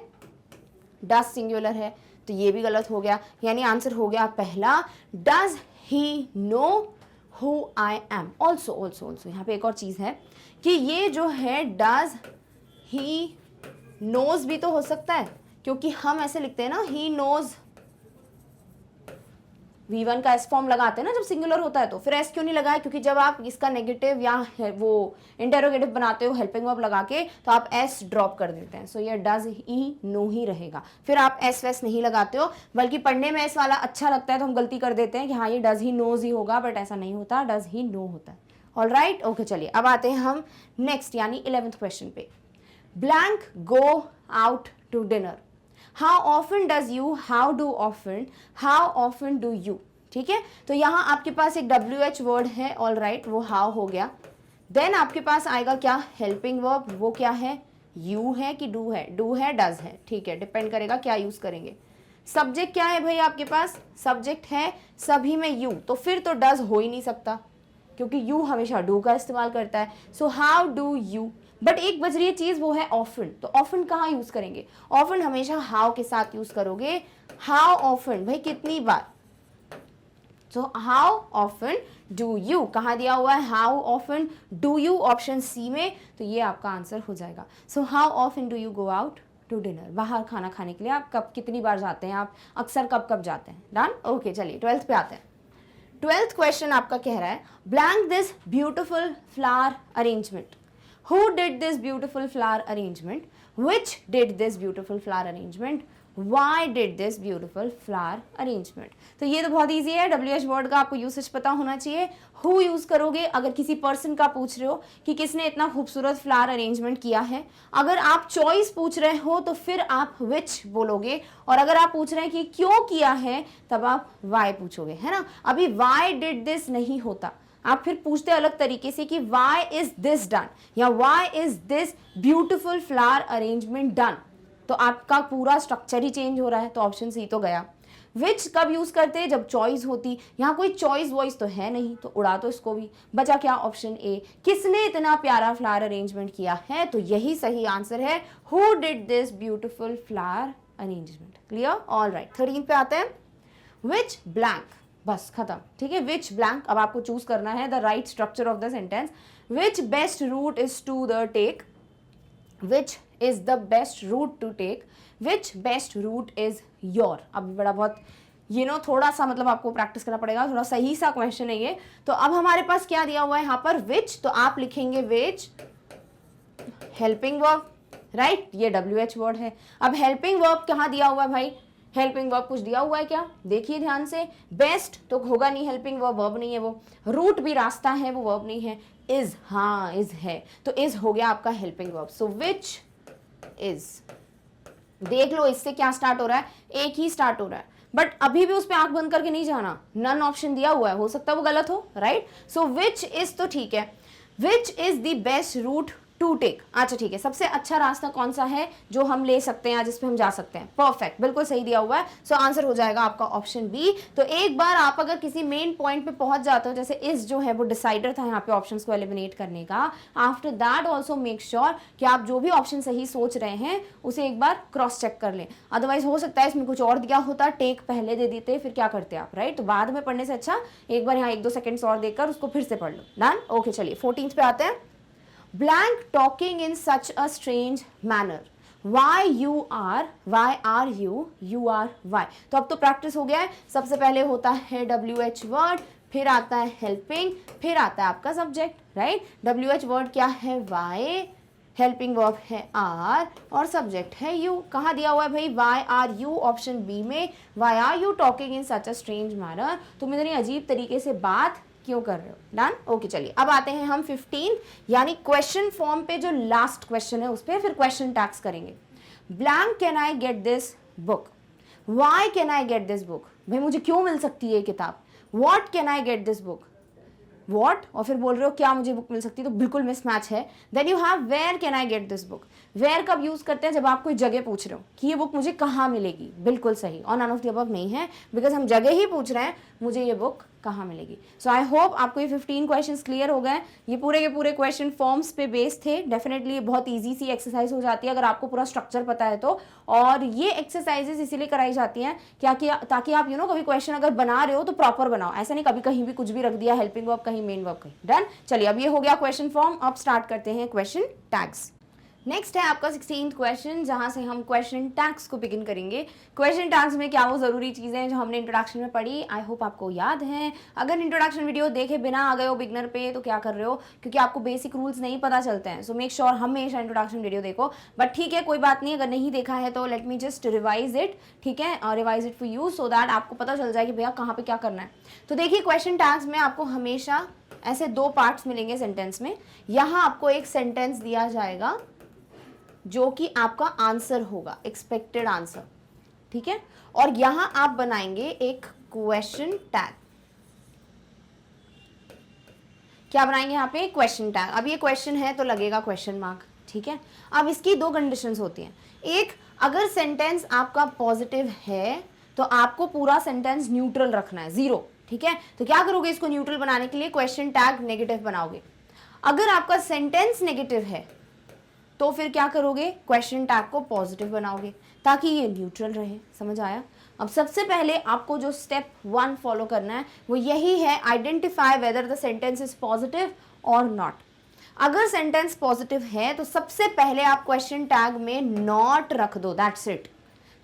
डज सिंगुलर है, तो ये भी गलत हो गया। यानी आंसर हो गया पहला, does he know who I am. Also also also यहाँ पे एक और चीज है कि ये जो है डज ही नोज भी तो हो सकता है, क्योंकि हम ऐसे लिखते हैं ना, ही नोज, V1 का एस फॉर्म लगाते हैं ना जब सिंगुलर होता है, तो फिर एस क्यों नहीं लगाया, क्योंकि जब आप इसका नेगेटिव या वो इंटेरोगेटिव बनाते हो हेल्पिंग वर्ब लगा के, तो आप एस ड्रॉप कर देते हैं। सो ये डज ही नो ही रहेगा, फिर आप एस वेस नहीं लगाते हो, बल्कि पढ़ने में एस वाला अच्छा लगता है तो हम गलती कर देते हैं कि हाँ ये डज ही नोज ही होगा, बट ऐसा नहीं होता, डज ही नो होता है। ऑल राइट, ओके, चलिए अब आते हैं हम नेक्स्ट यानी 11th क्वेश्चन पे। Blank go out to dinner, how often does you, how do often, how often do you. ठीक है, तो यहाँ आपके पास एक WH वर्ड है, ऑल राइट, वो हाउ हो गया। देन आपके पास आएगा क्या, हेल्पिंग वर्ब, वो क्या है, यू है कि डू है, डू है, डज है, ठीक है, डिपेंड करेगा क्या यूज करेंगे। सब्जेक्ट क्या है भाई आपके पास, सब्जेक्ट है सभी में यू, तो फिर तो डज हो ही नहीं सकता क्योंकि यू हमेशा डू का इस्तेमाल करता है। So how do you, but एक बच रही है चीज, वो है ऑफन। तो ऑफन कहाँ यूज करेंगे, ऑफन हमेशा हाउ के साथ यूज करोगे। हाउ ऑफन, भाई कितनी बार, so how often do you, कहाँ दिया हुआ है how often do you, option C में, तो ये आपका आंसर हो जाएगा. So how often do you go out to dinner, बाहर खाना खाने के लिए आप कब कितनी बार जाते हैं, आप अक्सर कब कब जाते हैं. डन. ओके चलिए 12th पे आते हैं. 12th क्वेश्चन आपका कह रहा है blank this beautiful flower arrangement. Who did this beautiful flower arrangement? Which did this beautiful flower arrangement? Why did this beautiful flower arrangement? तो ये तो बहुत ईजी है, WH वर्ड का आपको यूसेज पता होना चाहिए. Who यूज करोगे अगर किसी पर्सन का पूछ रहे हो कि किसने इतना खूबसूरत फ्लावर अरेंजमेंट किया है. अगर आप चॉइस पूछ रहे हो तो फिर आप which बोलोगे, और अगर आप पूछ रहे हैं कि क्यों किया है तब आप why पूछोगे, है ना. अभी why did this नहीं होता, आप फिर पूछते अलग तरीके से कि why is this done या why is this beautiful flower arrangement done, तो आपका पूरा स्ट्रक्चर ही चेंज हो रहा है. तो ऑप्शन सी तो गया. विच कब यूज करते हैं, जब चॉइस होती. यहाँ कोई चॉइस वॉइस तो है नहीं, तो उड़ा तो इसको भी. बचा क्या, ऑप्शन ए, किसने इतना प्यारा फ्लावर अरेंजमेंट किया है, तो यही सही आंसर है. Who did this beautiful flower arrangement. Clear. All right. 13 पे आते हैं. विच ब्लैंक, बस खत्म. ठीक है. विच ब्लैंक, अब आपको चूज करना है the right structure of the sentence. Which best route is to the take, which is the best route to take, which best route is your. अब बड़ा बहुत थोड़ा सा मतलब आपको प्रैक्टिस करना पड़ेगा, थोड़ा सही सा क्वेश्चन है ये. तो अब हमारे पास क्या दिया हुआ है यहाँ पर, विच, तो आप लिखेंगे विच हेल्पिंग वर्ब, राइट. ये WH वर्ड है. अब हेल्पिंग वर्ब कहाँ दिया हुआ है भाई, हेल्पिंग वर्ब कुछ दिया हुआ है क्या, देखिए ध्यान से. बेस्ट तो होगा नहीं, हेल्पिंग वर्ब वर्ब नहीं है वो. रूट भी रास्ता है, वो वर्ब नहीं है. इज, हाँ इज है, तो इज हो गया आपका helping verb. So which is, देख लो इससे क्या स्टार्ट हो रहा है, एक ही स्टार्ट हो रहा है. बट अभी भी उस पर आंख बंद करके नहीं जाना, नन ऑप्शन दिया हुआ है, हो सकता है वो गलत हो, राइट. सो विच इज तो ठीक है. Which is the best route to take. अच्छा ठीक है, सबसे अच्छा रास्ता कौन सा है जो हम ले सकते हैं, जिस पे हम जा सकते हैं. परफेक्ट, बिल्कुल सही दिया हुआ है. सो आंसर हो जाएगा आपका ऑप्शन बी. तो एक बार आप अगर किसी मेन पॉइंट पे पहुंच जाते हो, जैसे इस जो है वो डिसाइडर था यहाँ पे ऑप्शंस को एलिमिनेट करने का, after that also make sure कि आप जो भी ऑप्शन सही सोच रहे हैं उसे एक बार क्रॉस चेक कर लें. अदरवाइज हो सकता है इसमें कुछ और दिया होता, टेक पहले दे देते, फिर क्या करते आप, राइट. तो बाद में पढ़ने से अच्छा एक बार यहाँ 1-2 सेकंड्स और देकर उसको फिर से पढ़ लो. डन. ओके चलिए 14th पे आते हैं. Blank talking in such a strange manner. Why you are you are why. तो अब तो प्रैक्टिस हो गया है. सबसे पहले होता है WH वर्ड, फिर आता है हेल्पिंग, फिर आता है आपका सब्जेक्ट, राइट. WH वर्ड क्या है, why, हेल्पिंग वर्ब है आर, और सब्जेक्ट है यू. कहाँ दिया हुआ है भाई, why are you, option B में. why are you talking in such a strange manner, तुम इतनी अजीब तरीके से बात क्यों कर रहे हो. डन. ओके चलिए अब आते हैं हम 15 यानी क्वेश्चन फॉर्म पे जो लास्ट क्वेश्चन है उस पर फिर क्वेश्चन टैग्स करेंगे. Blank can I get this book, why can I get this book, भाई मुझे क्यों मिल सकती है ये किताब. What can I get this book, what, और फिर बोल रहे हो क्या मुझे बुक मिल सकती है, तो बिल्कुल मिसमैच है. Then you have where can I get this book. Where कब यूज करते हैं, जब आप कोई जगह पूछ रहे हो कि ये बुक मुझे कहाँ मिलेगी, बिल्कुल सही. और नन ऑफ द अबव नहीं है, बिकॉज हम जगह ही पूछ रहे हैं मुझे ये बुक कहाँ मिलेगी. सो आई होप आपको ये 15 क्वेश्चंस क्लियर हो गए. ये पूरे के पूरे क्वेश्चन फॉर्म्स पे बेस्ड थे. डेफिनेटली ये बहुत ईजी सी एक्सरसाइज हो जाती है अगर आपको पूरा स्ट्रक्चर पता है तो. और ये एक्सरसाइजेस इसीलिए कराई जाती हैं क्या कि ताकि आप कभी क्वेश्चन अगर बना रहे हो तो प्रॉपर बनाओ, ऐसा नहीं कभी कहीं भी कुछ भी रख दिया, हेल्पिंग वर्ब कहीं, मेन वर्ब कहीं. डन. चलिए अब ये हो गया क्वेश्चन फॉर्म. अब स्टार्ट करते हैं क्वेश्चन टैग्स. नेक्स्ट है आपका 16th क्वेश्चन, जहां से हम क्वेश्चन टैग्स को बिगिन करेंगे. क्वेश्चन टैग्स में क्या वो ज़रूरी चीज़ें हैं जो हमने इंट्रोडक्शन में पढ़ी, आई होप आपको याद है. अगर इंट्रोडक्शन वीडियो देखे बिना आ गए हो बिगनर पे तो क्या कर रहे हो, क्योंकि आपको बेसिक रूल्स नहीं पता चलते हैं. सो मेक श्योर हमेशा इंट्रोडक्शन वीडियो देखो. बट ठीक है कोई बात नहीं, अगर नहीं देखा है तो let me just revise it. ठीक है, और revise it for you so that आपको पता चल जाए कि भैया कहाँ पे क्या करना है. तो देखिए क्वेश्चन टैग्स में आपको हमेशा ऐसे 2 पार्ट्स मिलेंगे सेंटेंस में. यहाँ आपको एक सेंटेंस दिया जाएगा जो कि आपका आंसर होगा, एक्सपेक्टेड आंसर. ठीक है, और यहां आप बनाएंगे एक क्वेश्चन टैग. क्या बनाएंगे यहाँ पे, क्वेश्चन टैग. अब ये क्वेश्चन है तो लगेगा क्वेश्चन मार्क. ठीक है, अब इसकी 2 कंडीशंस होती हैं. एक, अगर सेंटेंस आपका पॉजिटिव है तो आपको पूरा सेंटेंस न्यूट्रल रखना है, 0. ठीक है, तो क्या करोगे, इसको न्यूट्रल बनाने के लिए क्वेश्चन टैग नेगेटिव बनाओगे. अगर आपका सेंटेंस नेगेटिव है तो फिर क्या करोगे, क्वेश्चन टैग को पॉजिटिव बनाओगे, ताकि ये न्यूट्रल रहे। समझ आया? अब सबसे पहले आपको जो स्टेप 1 फॉलो करना है वो यही है, identify whether the sentence is positive और नॉट। अगर सेंटेंस पॉजिटिव है तो सबसे पहले आप क्वेश्चन टैग में नॉट रख दो, दैट्स इट।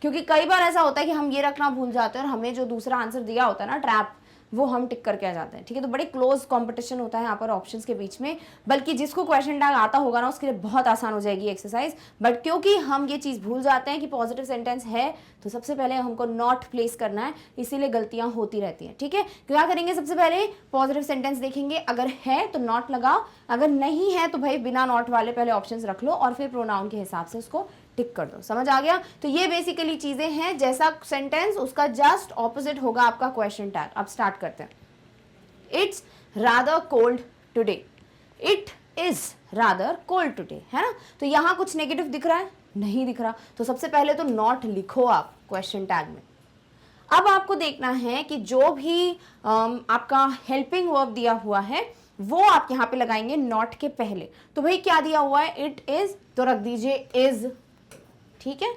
क्योंकि कई बार ऐसा होता है कि हम ये रखना भूल जाते हैं और हमें जो दूसरा आंसर दिया होता है ना, ट्रैप, वो हम टिक करके आ जाते हैं। ठीक है, तो बड़े क्लोज कंपटीशन होता है यहाँ पर ऑप्शंस के बीच में। बल्कि जिसको क्वेश्चन टैग आता होगा ना उसके लिए बहुत आसान हो जाएगी एक्सरसाइज। बट क्योंकि हम ये चीज़ भूल जाते हैं कि पॉजिटिव सेंटेंस है तो सबसे पहले हमको नॉट प्लेस करना है, इसीलिए गलतियां होती रहती हैं। ठीक है, क्या करेंगे, सबसे पहले पॉजिटिव सेंटेंस देखेंगे, अगर है तो नॉट लगाओ, अगर नहीं है तो भाई बिना नॉट वाले पहले ऑप्शंस रख लो और फिर प्रोनाउन के हिसाब से उसको टिक कर दो। समझ आ गया? तो ये बेसिकली चीजें हैं, जैसा सेंटेंस उसका जस्ट ऑपोजिट होगा आपका क्वेश्चन टैग। अब स्टार्ट करते हैं। It's rather cold today, it is rather cold today, है ना? तो यहां कुछ नेगेटिव दिख रहा है? नहीं दिख रहा। तो सबसे पहले तो नॉट लिखो आप क्वेश्चन टैग में। अब आपको देखना है कि जो भी आपका हेल्पिंग वर्ब दिया हुआ है वो आप यहां पे लगाएंगे नॉट के पहले। तो भाई क्या दिया हुआ है, इट इज, तो रख दीजिए इज। ठीक है,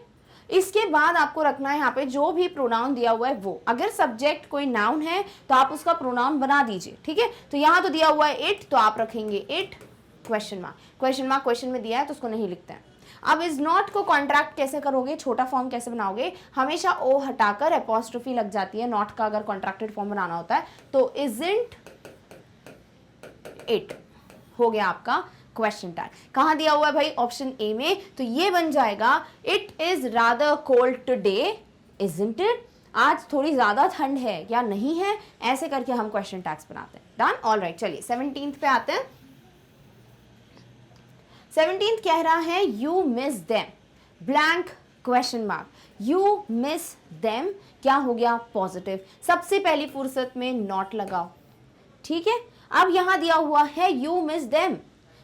इसके बाद आपको रखना है यहाँ पे जो भी प्रोनाउन दिया हुआ है वो। अगर सब्जेक्ट कोई नाउन है तो आप उसका प्रोनाउन बना दीजिए। ठीक है, तो यहाँ तो दिया हुआ है इट, तो आप रखेंगे it question mark. Question mark question में दिया है तो उसको नहीं लिखते हैं। अब इज नॉट को कॉन्ट्रैक्ट कैसे करोगे, छोटा फॉर्म कैसे बनाओगे, हमेशा ओ हटाकर एपोस्ट्रोफी लग जाती है नॉट का अगर कॉन्ट्रैक्टेड फॉर्म बनाना होता है। तो इजंट इट हो गया आपका क्वेश्चन टैग। कहां दिया हुआ है भाई, ऑप्शन ए में। तो ये बन जाएगा it is rather cold today, isn't it, आज थोड़ी ज्यादा ठंड है या नहीं है, ऐसे करके हम क्वेश्चन टैग्स बनाते हैं। Done, all right. चलिए 17th पे आते हैं। 17th कह रहा है you miss them, blank question mark. You miss them क्या हो गया, पॉजिटिव। सबसे पहली फुर्सत में नॉट लगाओ। ठीक है, अब यहां दिया हुआ है यू मिस देम,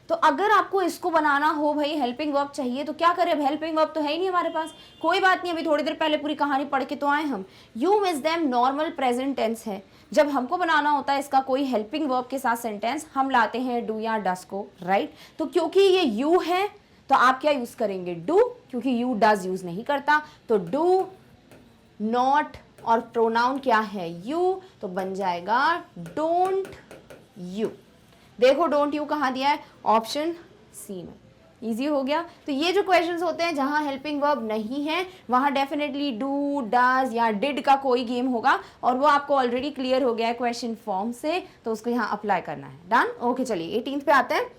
तो अगर आपको इसको बनाना हो भाई, हेल्पिंग वर्ब चाहिए तो क्या करें, अब हेल्पिंग वर्ब तो है ही नहीं हमारे पास। कोई बात नहीं, अभी थोड़ी देर पहले पूरी कहानी पढ़ के तो आए हम। You miss them normal present tense है। जब हमको बनाना होता है इसका कोई हेल्पिंग वर्ब के साथ सेंटेंस, हम लाते हैं डू या डस को, राइट? तो क्योंकि ये यू है तो आप क्या यूज करेंगे, डू, क्योंकि यू डज यूज नहीं करता। तो डू, नॉट और प्रोनाउन क्या है, यू, तो बन जाएगा डोंट यू। देखो डोंट यू कहाँ दिया है, ऑप्शन सी में। इजी हो गया। तो ये जो क्वेश्चंस होते हैं जहां हेल्पिंग वर्ब नहीं है वहां डेफिनेटली डू, डज या डिड का कोई गेम होगा और वो आपको ऑलरेडी क्लियर हो गया है क्वेश्चन फॉर्म से, तो उसको यहाँ अप्लाई करना है। Done, okay. चलिए 18th पे आते हैं।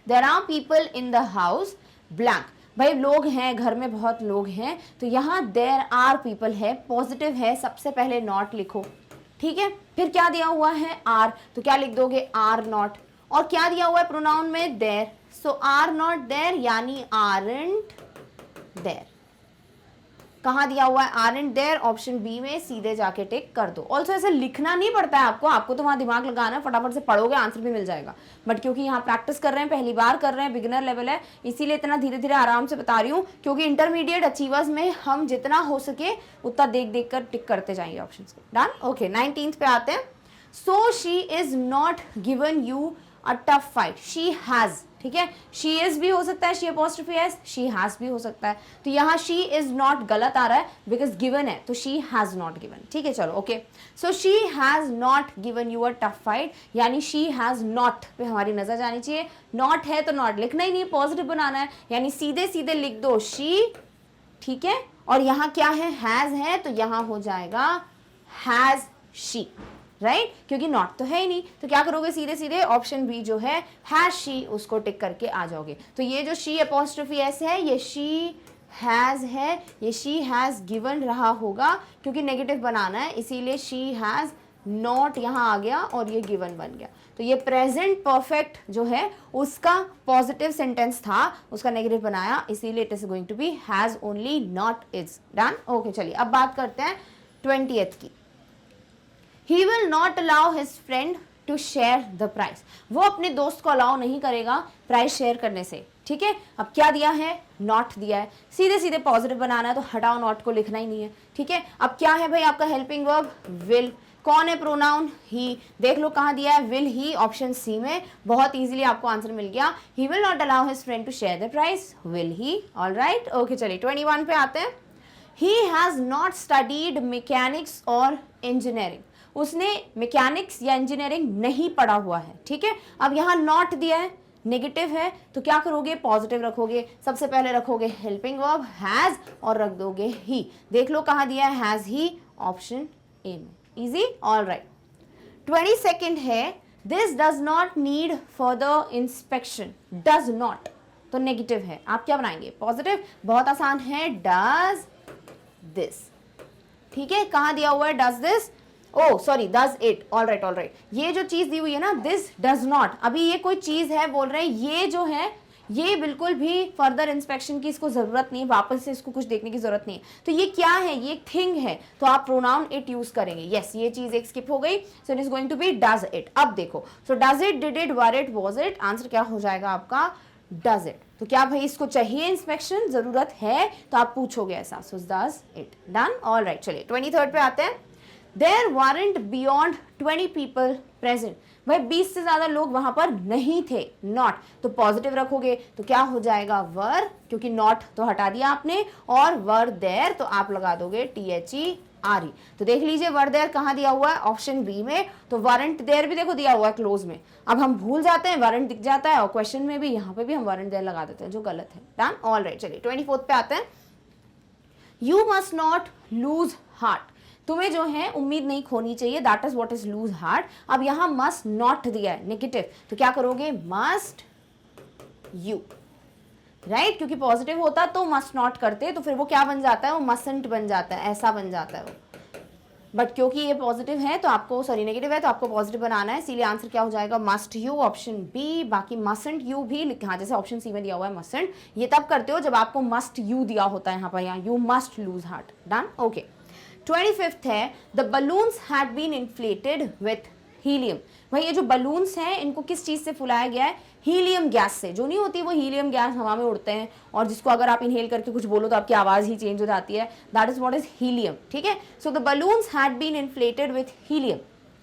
There are people in the house, blank. भाई लोग हैं, घर में बहुत लोग हैं, तो यहाँ देयर आर पीपल है, पॉजिटिव है, सबसे पहले नॉट लिखो। ठीक है, फिर क्या दिया हुआ है, आर, तो क्या लिख दोगे, आर नॉट। और क्या दिया हुआ है प्रोनाउन में, there, so are not there यानी आरंट देयर। कहाँ दिया हुआ है, आरंट देयर, ऑप्शन बी में, सीधे जाके टिक कर दो। ऑल्सो ऐसे लिखना नहीं पड़ता है आपको तो वहां दिमाग लगाना है, फटाफट से पढ़ोगे आंसर भी मिल जाएगा। बट क्योंकि यहाँ प्रैक्टिस कर रहे हैं, पहली बार कर रहे हैं, बिगिनर लेवल है, इसीलिए इतना धीरे धीरे आराम से बता रही हूँ। क्योंकि इंटरमीडिएट अचीवर्स में हम जितना हो सके उतना देख देख कर टिक करते जाएंगे ऑप्शन को। Done, okay. 19th पे आते हैं। So she is not given you a tough fight, she has. ठीक है, शी इज भी हो सकता है, she apostrophe S, she has भी हो सकता है। तो यहाँ शी इज नॉट गलत आ रहा है बिकॉज गिवन है, तो शी हैज नॉट गिवन। ठीक है, चलो okay. So she has not given you a tough fight, यानी शी हैज नॉट पे हमारी नजर जानी चाहिए। नॉट है तो नॉट लिखना ही नहीं, पॉजिटिव बनाना है, यानी सीधे सीधे लिख दो शी। ठीक है, और यहाँ क्या है, हैज है, तो यहाँ हो जाएगा हैज शी, राइट? क्योंकि नॉट तो है ही नहीं, तो क्या करोगे, सीधे सीधे ऑप्शन बी जो है हैज शी, उसको टिक करके आ जाओगे। तो ये जो शी अपोस्ट्रोफी एस है ये शी हैज है, ये शी हैज गिवन रहा होगा क्योंकि नेगेटिव बनाना है, इसीलिए शी हैज नॉट यहाँ आ गया और ये गिवन बन गया। तो ये प्रेजेंट परफेक्ट जो है उसका पॉजिटिव सेंटेंस था, उसका नेगेटिव बनाया, इसीलिए it is going to be has only, not is. Done, okay. चलिए अब बात करते हैं 20th की। He will not allow his friend to share the price. वो अपने दोस्त को अलाउ नहीं करेगा प्राइस शेयर करने से। ठीक है, अब क्या दिया है, नॉट दिया है, सीधे सीधे पॉजिटिव बनाना है तो हटाओ, नॉट को लिखना ही नहीं है। ठीक है, अब क्या है भाई आपका हेल्पिंग वर्ब, विल। कौन है प्रोनाउन, ही। देख लो कहाँ दिया है, विल ही, ऑप्शन सी में। बहुत इजीली आपको आंसर मिल गया। He will not allow his friend to share the price, will he. All right, okay. चलिए 21 पे आते हैं। He has not studied mechanics और इंजीनियरिंग, उसने मैकेनिक्स या इंजीनियरिंग नहीं पढ़ा हुआ है, ठीक है। अब यहाँ नॉट दिया है, नेगेटिव है, तो क्या करोगे, पॉजिटिव रखोगे। सबसे पहले रखोगे हेल्पिंग वर्ब हैज और रख दोगे ही। देख लो कहाँ दिया है, हैज ही, ऑप्शन ए में। Easy, all right. 22nd है, this does not need further inspection. Does not तो नेगेटिव है, आप क्या बनाएंगे, पॉजिटिव। बहुत आसान है, डज दिस, ठीक है। कहाँ दिया हुआ है, does this, oh sorry does it, all right. ये जो चीज दी हुई है ना, दिस डज नॉट, अभी ये कोई चीज है, बोल रहे हैं ये जो है ये बिल्कुल भी फर्दर इंस्पेक्शन की इसको जरूरत नहीं, वापस से इसको कुछ देखने की जरूरत नहीं है। तो ये क्या है, ये एक थिंग है, तो आप प्रोनाउन इट यूज करेंगे। यस, ये चीज एक स्किप हो गई, so it is going to be does it. अब देखो, so does it, did it, were it, was it, answer क्या हो जाएगा आपका, डज इट। तो क्या भाई इसको चाहिए इंस्पेक्शन, जरूरत है, तो आप पूछोगे ऐसा, सो does it, done, all right. चलिए 23rd पे आते हैं। There weren't beyond 20 people present. भाई 20 से ज्यादा लोग वहां पर नहीं थे, नॉट तो पॉजिटिव रखोगे, तो क्या हो जाएगा, वर, क्योंकि नॉट तो हटा दिया आपने, और वर देयर तो आप लगा दोगे THERE। तो देख लीजिए वर देयर कहाँ दिया हुआ है, ऑप्शन बी में। तो वारंट देयर भी देखो दिया हुआ है क्लोज में, अब हम भूल जाते हैं, वारंट दिख जाता है, और क्वेश्चन में भी यहाँ पे भी हम वारंट देयर लगा देते हैं, जो गलत है, डन, ऑल राइट। चलिए 24th पे आते हैं। You must not lose heart, तुम्हें जो है उम्मीद नहीं खोनी चाहिए, that is what is loose heart. अब यहां मस्ट नॉट दिया है, नेगेटिव, तो क्या करोगे, मस्ट यू, राइट, क्योंकि पॉजिटिव होता तो मस्ट नॉट करते, तो फिर वो क्या बन जाता है, वो मसंट बन जाता है, ऐसा बन जाता है वो। बट क्योंकि ये पॉजिटिव है तो आपको, सॉरी नेगेटिव है तो आपको पॉजिटिव बनाना है, इसीलिए आंसर क्या हो जाएगा, मस्ट यू, ऑप्शन बी। बाकी मसंट यू भी, हाँ जैसे ऑप्शन सी में दिया हुआ है मसंट, ये तब करते हो जब आपको मस्ट यू दिया होता है, यहाँ पर, यहाँ you must lose heart, done, okay. 25th है, the balloons had been inflated with helium. भाई ये जो बलून्स हैं इनको किस चीज से फुलाया गया है, हीलियम गैस से। जो नहीं होती वो हीलियम गैस हवा में उड़ते हैं, और जिसको अगर आप इनहेल करके कुछ बोलो तो आपकी आवाज ही चेंज हो जाती है, that is what is helium, ठीक है। So the balloons had been inflated with helium.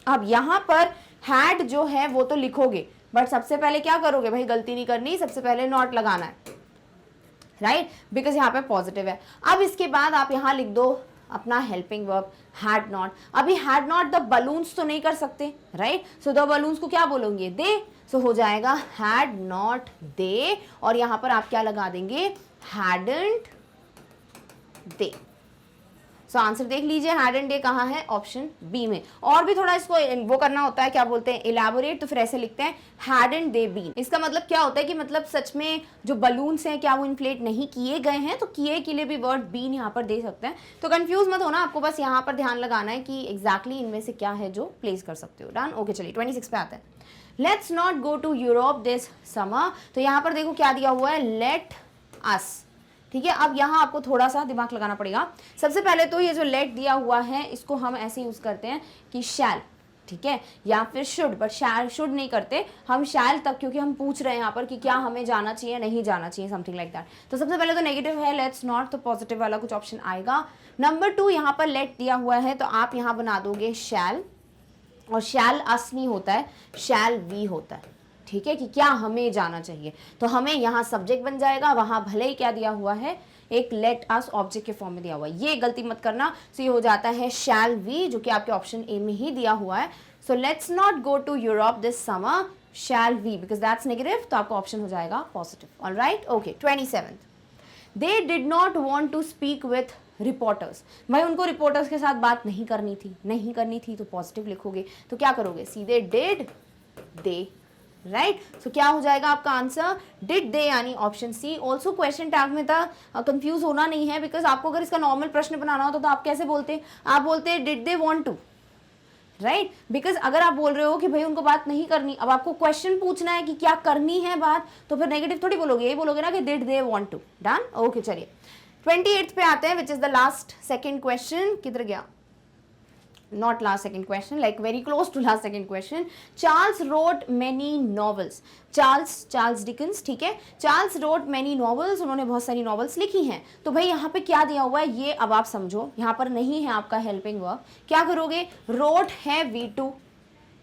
अब यहाँ पर हैड जो है वो तो लिखोगे, बट सबसे पहले क्या करोगे भाई, गलती नहीं करनी, सबसे पहले नॉट लगाना है, राइट, बिकॉज यहाँ पे पॉजिटिव है। अब इसके बाद आप यहाँ लिख दो अपना हेल्पिंग वर्ब हैड नॉट। अभी हैड नॉट द बलून्स तो नहीं कर सकते, राइट, सो द बलून्स को क्या बोलोगे, दे, सो हो जाएगा हैड नॉट दे, और यहां पर आप क्या लगा देंगे, हैडंट दे। सो आंसर देख लीजिए, हैडंट दे कहाँ है, ऑप्शन बी में। और भी थोड़ा इसको वो करना होता है, क्या बोलते हैं, इलैबोरेट, तो फिर ऐसे लिखते हैं हैडंट दे बीन। इसका मतलब क्या होता है कि मतलब सच में जो बलून्स हैं क्या वो इन्फ्लेट नहीं किए गए हैं, तो किए के लिए भी वर्ड बीन यहाँ पर दे सकते हैं। तो कंफ्यूज मत होना, आपको बस यहाँ पर ध्यान लगाना है कि एग्जैक्टली इनमें से क्या है जो प्लेस कर सकते हो, डन, ओके। चलिए 26 पे आते हैं। Let's not go to Europe this summer. तो यहाँ पर देखो क्या दिया हुआ है, लेट अस, ठीक है। अब यहाँ आपको थोड़ा सा दिमाग लगाना पड़ेगा। सबसे पहले तो ये जो लेट दिया हुआ है इसको हम ऐसे यूज करते हैं कि शैल, ठीक है, या फिर शुड, बट शैल शुड नहीं करते हम, शैल तक, क्योंकि हम पूछ रहे हैं यहाँ पर कि क्या हमें जाना चाहिए नहीं जाना चाहिए, समथिंग लाइक दैट। तो सबसे पहले तो नेगेटिव है, लेट्स नॉट, तो पॉजिटिव वाला कुछ ऑप्शन आएगा। नंबर 2 यहाँ पर लेट दिया हुआ है, तो आप यहाँ बना दोगे शैल, और शैल अस नहीं होता है, शैल वी होता है, ठीक है, कि क्या हमें जाना चाहिए। तो हमें यहाँ सब्जेक्ट बन जाएगा, वहां भले ही क्या दिया हुआ है, एक लेट अस ऑब्जेक्ट के फॉर्म में दिया हुआ है, ये गलती मत करना। सो ये हो जाता है शैल वी, जो कि आपके ऑप्शन ए में ही दिया हुआ है। So let's not go to Europe this summer, shall we, because that's negative, तो आपका ऑप्शन हो जाएगा positive, all right, okay. 27th, they did not want to speak with reporters. भाई उनको रिपोर्टर्स के साथ बात नहीं करनी थी, तो पॉजिटिव लिखोगे, तो क्या करोगे, सीधे डिड दे, राइट, सो क्या हो जाएगा आपका आंसर, डिड दे, यानी option C. Also question tag में था, कंफ्यूज होना नहीं है, बिकॉज आपको अगर इसका नॉर्मल प्रश्न बनाना होता तो आप कैसे बोलते, आप बोलते did they want to, right, because अगर आप बोल रहे हो कि भाई उनको बात नहीं करनी, अब आपको क्वेश्चन पूछना है कि क्या करनी है बात, तो फिर नेगेटिव थोड़ी बोलोगे, यही बोलोगे ना कि did they want to, done, okay. चलिए 28th पे आते हैं, which is the last second question, किधर गया, not last second question, like very close to last second question. Charles wrote many novels. Charles Dickens, ठीक है, Charles wrote many novels, उन्होंने बहुत सारी novels लिखी हैं। तो भाई यहाँ पे क्या दिया हुआ है ये अब आप समझो, यहाँ पर नहीं है आपका helping verb, क्या करोगे, wrote है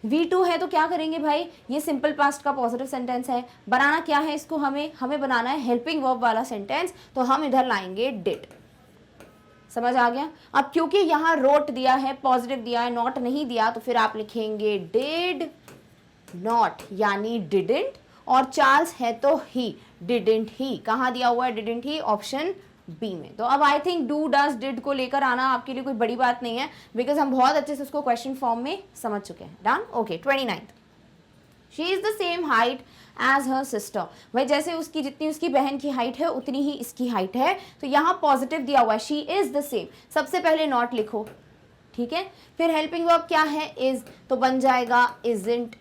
V2 है, तो क्या करेंगे भाई, ये सिंपल पास्ट का पॉजिटिव सेंटेंस है, बनाना क्या है इसको, हमें बनाना है हेल्पिंग वर्ब वाला सेंटेंस, तो हम इधर लाएंगे डिड, समझ आ गया। अब क्योंकि यहाँ रोट दिया है, पॉजिटिव दिया है, नॉट नहीं दिया, तो फिर आप लिखेंगे डिड नॉट यानी डिडंट, और चार्ल्स है तो ही, डिडंट ही। कहाँ दिया हुआ है डिडंट ही? ऑप्शन बी में। तो अब I think do does did को लेकर आना आपके लिए कोई बड़ी बात नहीं है, बिकॉज हम बहुत अच्छे से उसको क्वेश्चन फॉर्म में समझ चुके हैं। Done. Okay, 29th, she is the same height as her sister. भाई जैसे उसकी जितनी उसकी बहन की हाइट है उतनी ही इसकी हाइट है, तो यहाँ पॉजिटिव दिया हुआ है, शी इज द सेम। सबसे पहले नॉट लिखो, ठीक है। फिर हेल्पिंग वर्ब क्या है? इज, तो बन जाएगा इजंट।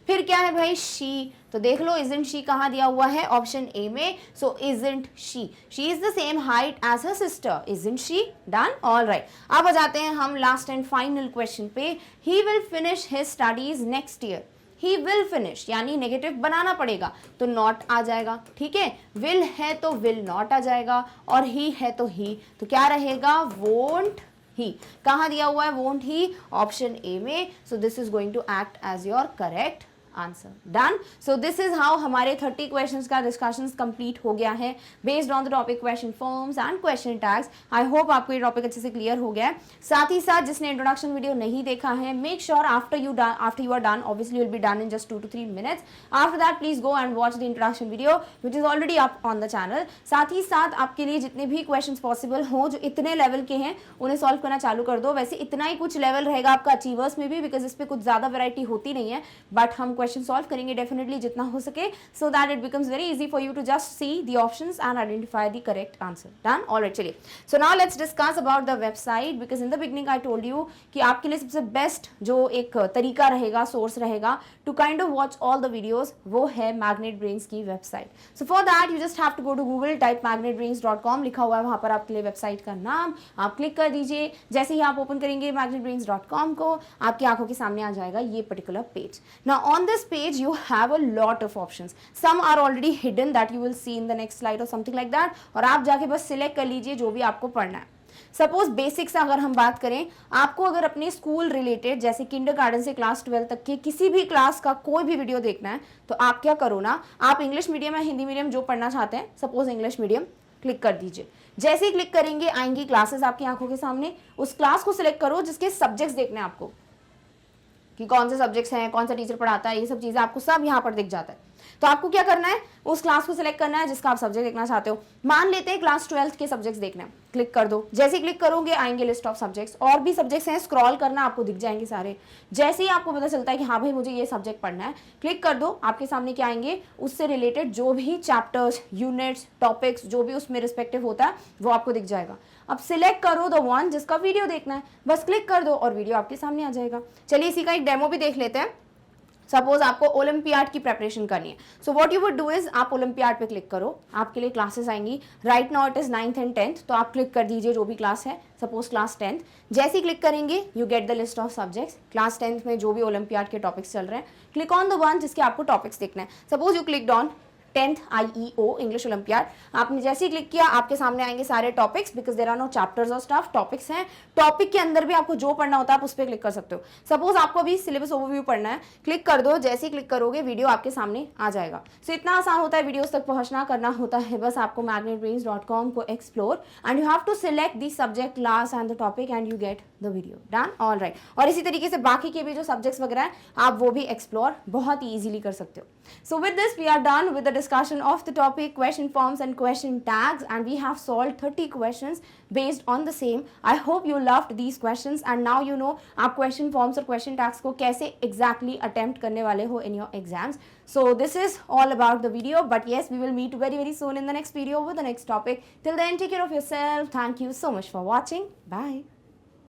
फिर क्या है भाई? शी, तो देख लो इजंट शी कहाँ दिया हुआ है? ऑप्शन ए में। So isn't she, she is the same height as her sister, isn't she. Done. All right, अब आ जाते हैं हम लास्ट एंड फाइनल क्वेश्चन पे। He will finish his studies next year. He will finish यानी negative बनाना पड़ेगा, तो not आ जाएगा, ठीक है। विल है तो विल नॉट आ जाएगा, और ही है तो ही, तो क्या रहेगा? Won't he. कहाँ दिया हुआ है वोंट ही? ऑप्शन ए में। So this is going to act as your correct answer. Done. So this is how हमारे 30 क्वेश्चंस का डिस्कशन कंप्लीट हो गया है based on the topic question forms and question tags. I hope आपको ये topic अच्छे से क्लियर हो गया है। साथ ही साथ जिसने इंट्रोडक्शन वीडियो नहीं देखा है, make sure after you are done, obviously will be done in just 2 to 3 minutes। After that please go and watch the introduction video which is already up on the channel. साथ ही साथ आपके लिए जितने भी क्वेश्चन पॉसिबल हो जो इतने लेवल के हैं उन्हें सॉल्व करना चालू कर दो। वैसे इतना ही कुछ लेवल रहेगा आपका अचीवर्स में भी, बिकॉज इस पर कुछ ज्यादा वैरायटी होती नहीं है, बट हम क्वेश्चन सॉल्व करेंगे डेफिनेटली जितना हो सके, so that it becomes very easy for you to just see the options and identify the correct answer. Done. Alright, चलिए so now let's discuss about the website, because in the beginning I told you कि आपके लिए सबसे best जो एक तरीका रहेगा, source रहेगा to kind of watch all the videos, वो है मैग्नेट ब्रेन्स की website. So for that you just have to go to Google, type magnetbrains.com, लिखा हुआ है वहां पर आपके लिए वेबसाइट का नाम, आप क्लिक कर दीजिए। जैसे ही आप ओपन करेंगे magnetbrains.com को, आपकी आंखों के सामने आ जाएगा ये particular page. Now on this page you have a lot of options, some are already hidden that you will see in the next slide or something like that, और आप जाके बस सिलेक्ट कर लीजिए जो भी आपको पढ़ना है। सपोज बेसिक से अगर हम बात करें, आपको अगर अपने स्कूल रिलेटेड जैसे किंडरगार्टन से क्लास 12 तक के किसी भी क्लास का कोई भी वीडियो देखना है, तो आप क्या करो ना, आप इंग्लिश मीडियम या हिंदी मीडियम जो पढ़ना चाहते हैं, सपोज इंग्लिश मीडियम, क्लिक कर दीजिए। जैसे ही क्लिक करेंगे आएंगी क्लासेस आपकी आंखों के सामने, उस क्लास को सिलेक्ट करो जिसके सब्जेक्ट्स देखने हैं आपको, कि कौन से सब्जेक्ट्स हैं, कौन सा टीचर पढ़ाता है, ये सब चीजें आपको सब यहाँ पर दिख जाता है। तो आपको क्या करना है, उस क्लास को सिलेक्ट करना है जिसका आप सब्जेक्ट देखना चाहते हो। मान लेते हैं क्लास 12 के सब्जेक्ट्स देखने हैं, क्लिक कर दो। जैसे ही क्लिक करोगे आएंगे लिस्ट ऑफ सब्जेक्ट्स, और भी सब्जेक्ट्स हैं, स्क्रॉल करना, आपको दिख जाएंगे सारे। जैसे ही आपको पता चलता है कि हाँ भाई मुझे ये सब्जेक्ट पढ़ना है, क्लिक कर दो, आपके सामने क्या आएंगे, उससे रिलेटेड जो भी चैप्टर्स, यूनिट्स, टॉपिक्स जो भी उसमें रिस्पेक्टिव होता है वो आपको दिख जाएगा। अब सिलेक्ट करो द वन जिसका वीडियो देखना है, बस क्लिक कर दो और वीडियो आपके सामने आ जाएगा। चलिए इसी का एक डेमो भी देख लेते हैं। सपोज आपको ओलंपियाड की प्रेपरेशन करनी है, so what you would do is, आप ओलंपियाड पे क्लिक करो, आपके लिए क्लासेस आएंगी। Right now it is 9th and 10th, तो आप क्लिक कर दीजिए जो भी क्लास है, सपोज क्लास 10th। जैसे ही क्लिक करेंगे you get the list of subjects, class 10th में जो भी ओलंपियाड के टॉपिक्स चल रहे हैं, क्लिक ऑन द वन जिसके आपको टॉपिक्स देखना है। Suppose you clicked on 10th IEO English olympiad, आपने जैसे ही क्लिक किया आपके सामने आएंगे सारे topics, because there are no chapters और स्टफ, टॉपिक्स हैं। टॉपिक के अंदर भी आपको जो पढ़ना होता है आप उस पर क्लिक कर सकते हो। सपोज आपको अभी सिलेबस ओवरव्यू पढ़ना है, क्लिक कर दो, जैसे ही क्लिक करोगे वीडियो आपके सामने आ जाएगा। सो इतना आसान होता है वीडियोस तक पहुंचना, करना होता है बस आपको magnetbrains.com को explore, and you have to select the subject, class and the topic, and you get the video. Done. All right, और इसी तरीके से बाकी के भी जो सब्जेक्ट्स वगैरह हैं आप वो भी एक्सप्लोर बहुत ही ईजिली कर सकते हो। So with this we are done with the discussion of the topic, question forms and question tags, and we have solved 30 questions based on the same. I hope you loved these questions and now you know आप question forms और question tags को कैसे exactly attempt करने वाले हो in your exams. So this is all about the video, but yes, we will meet very soon in the next video with the next topic. Till then, take care of yourself. Thank you so much for watching. Bye.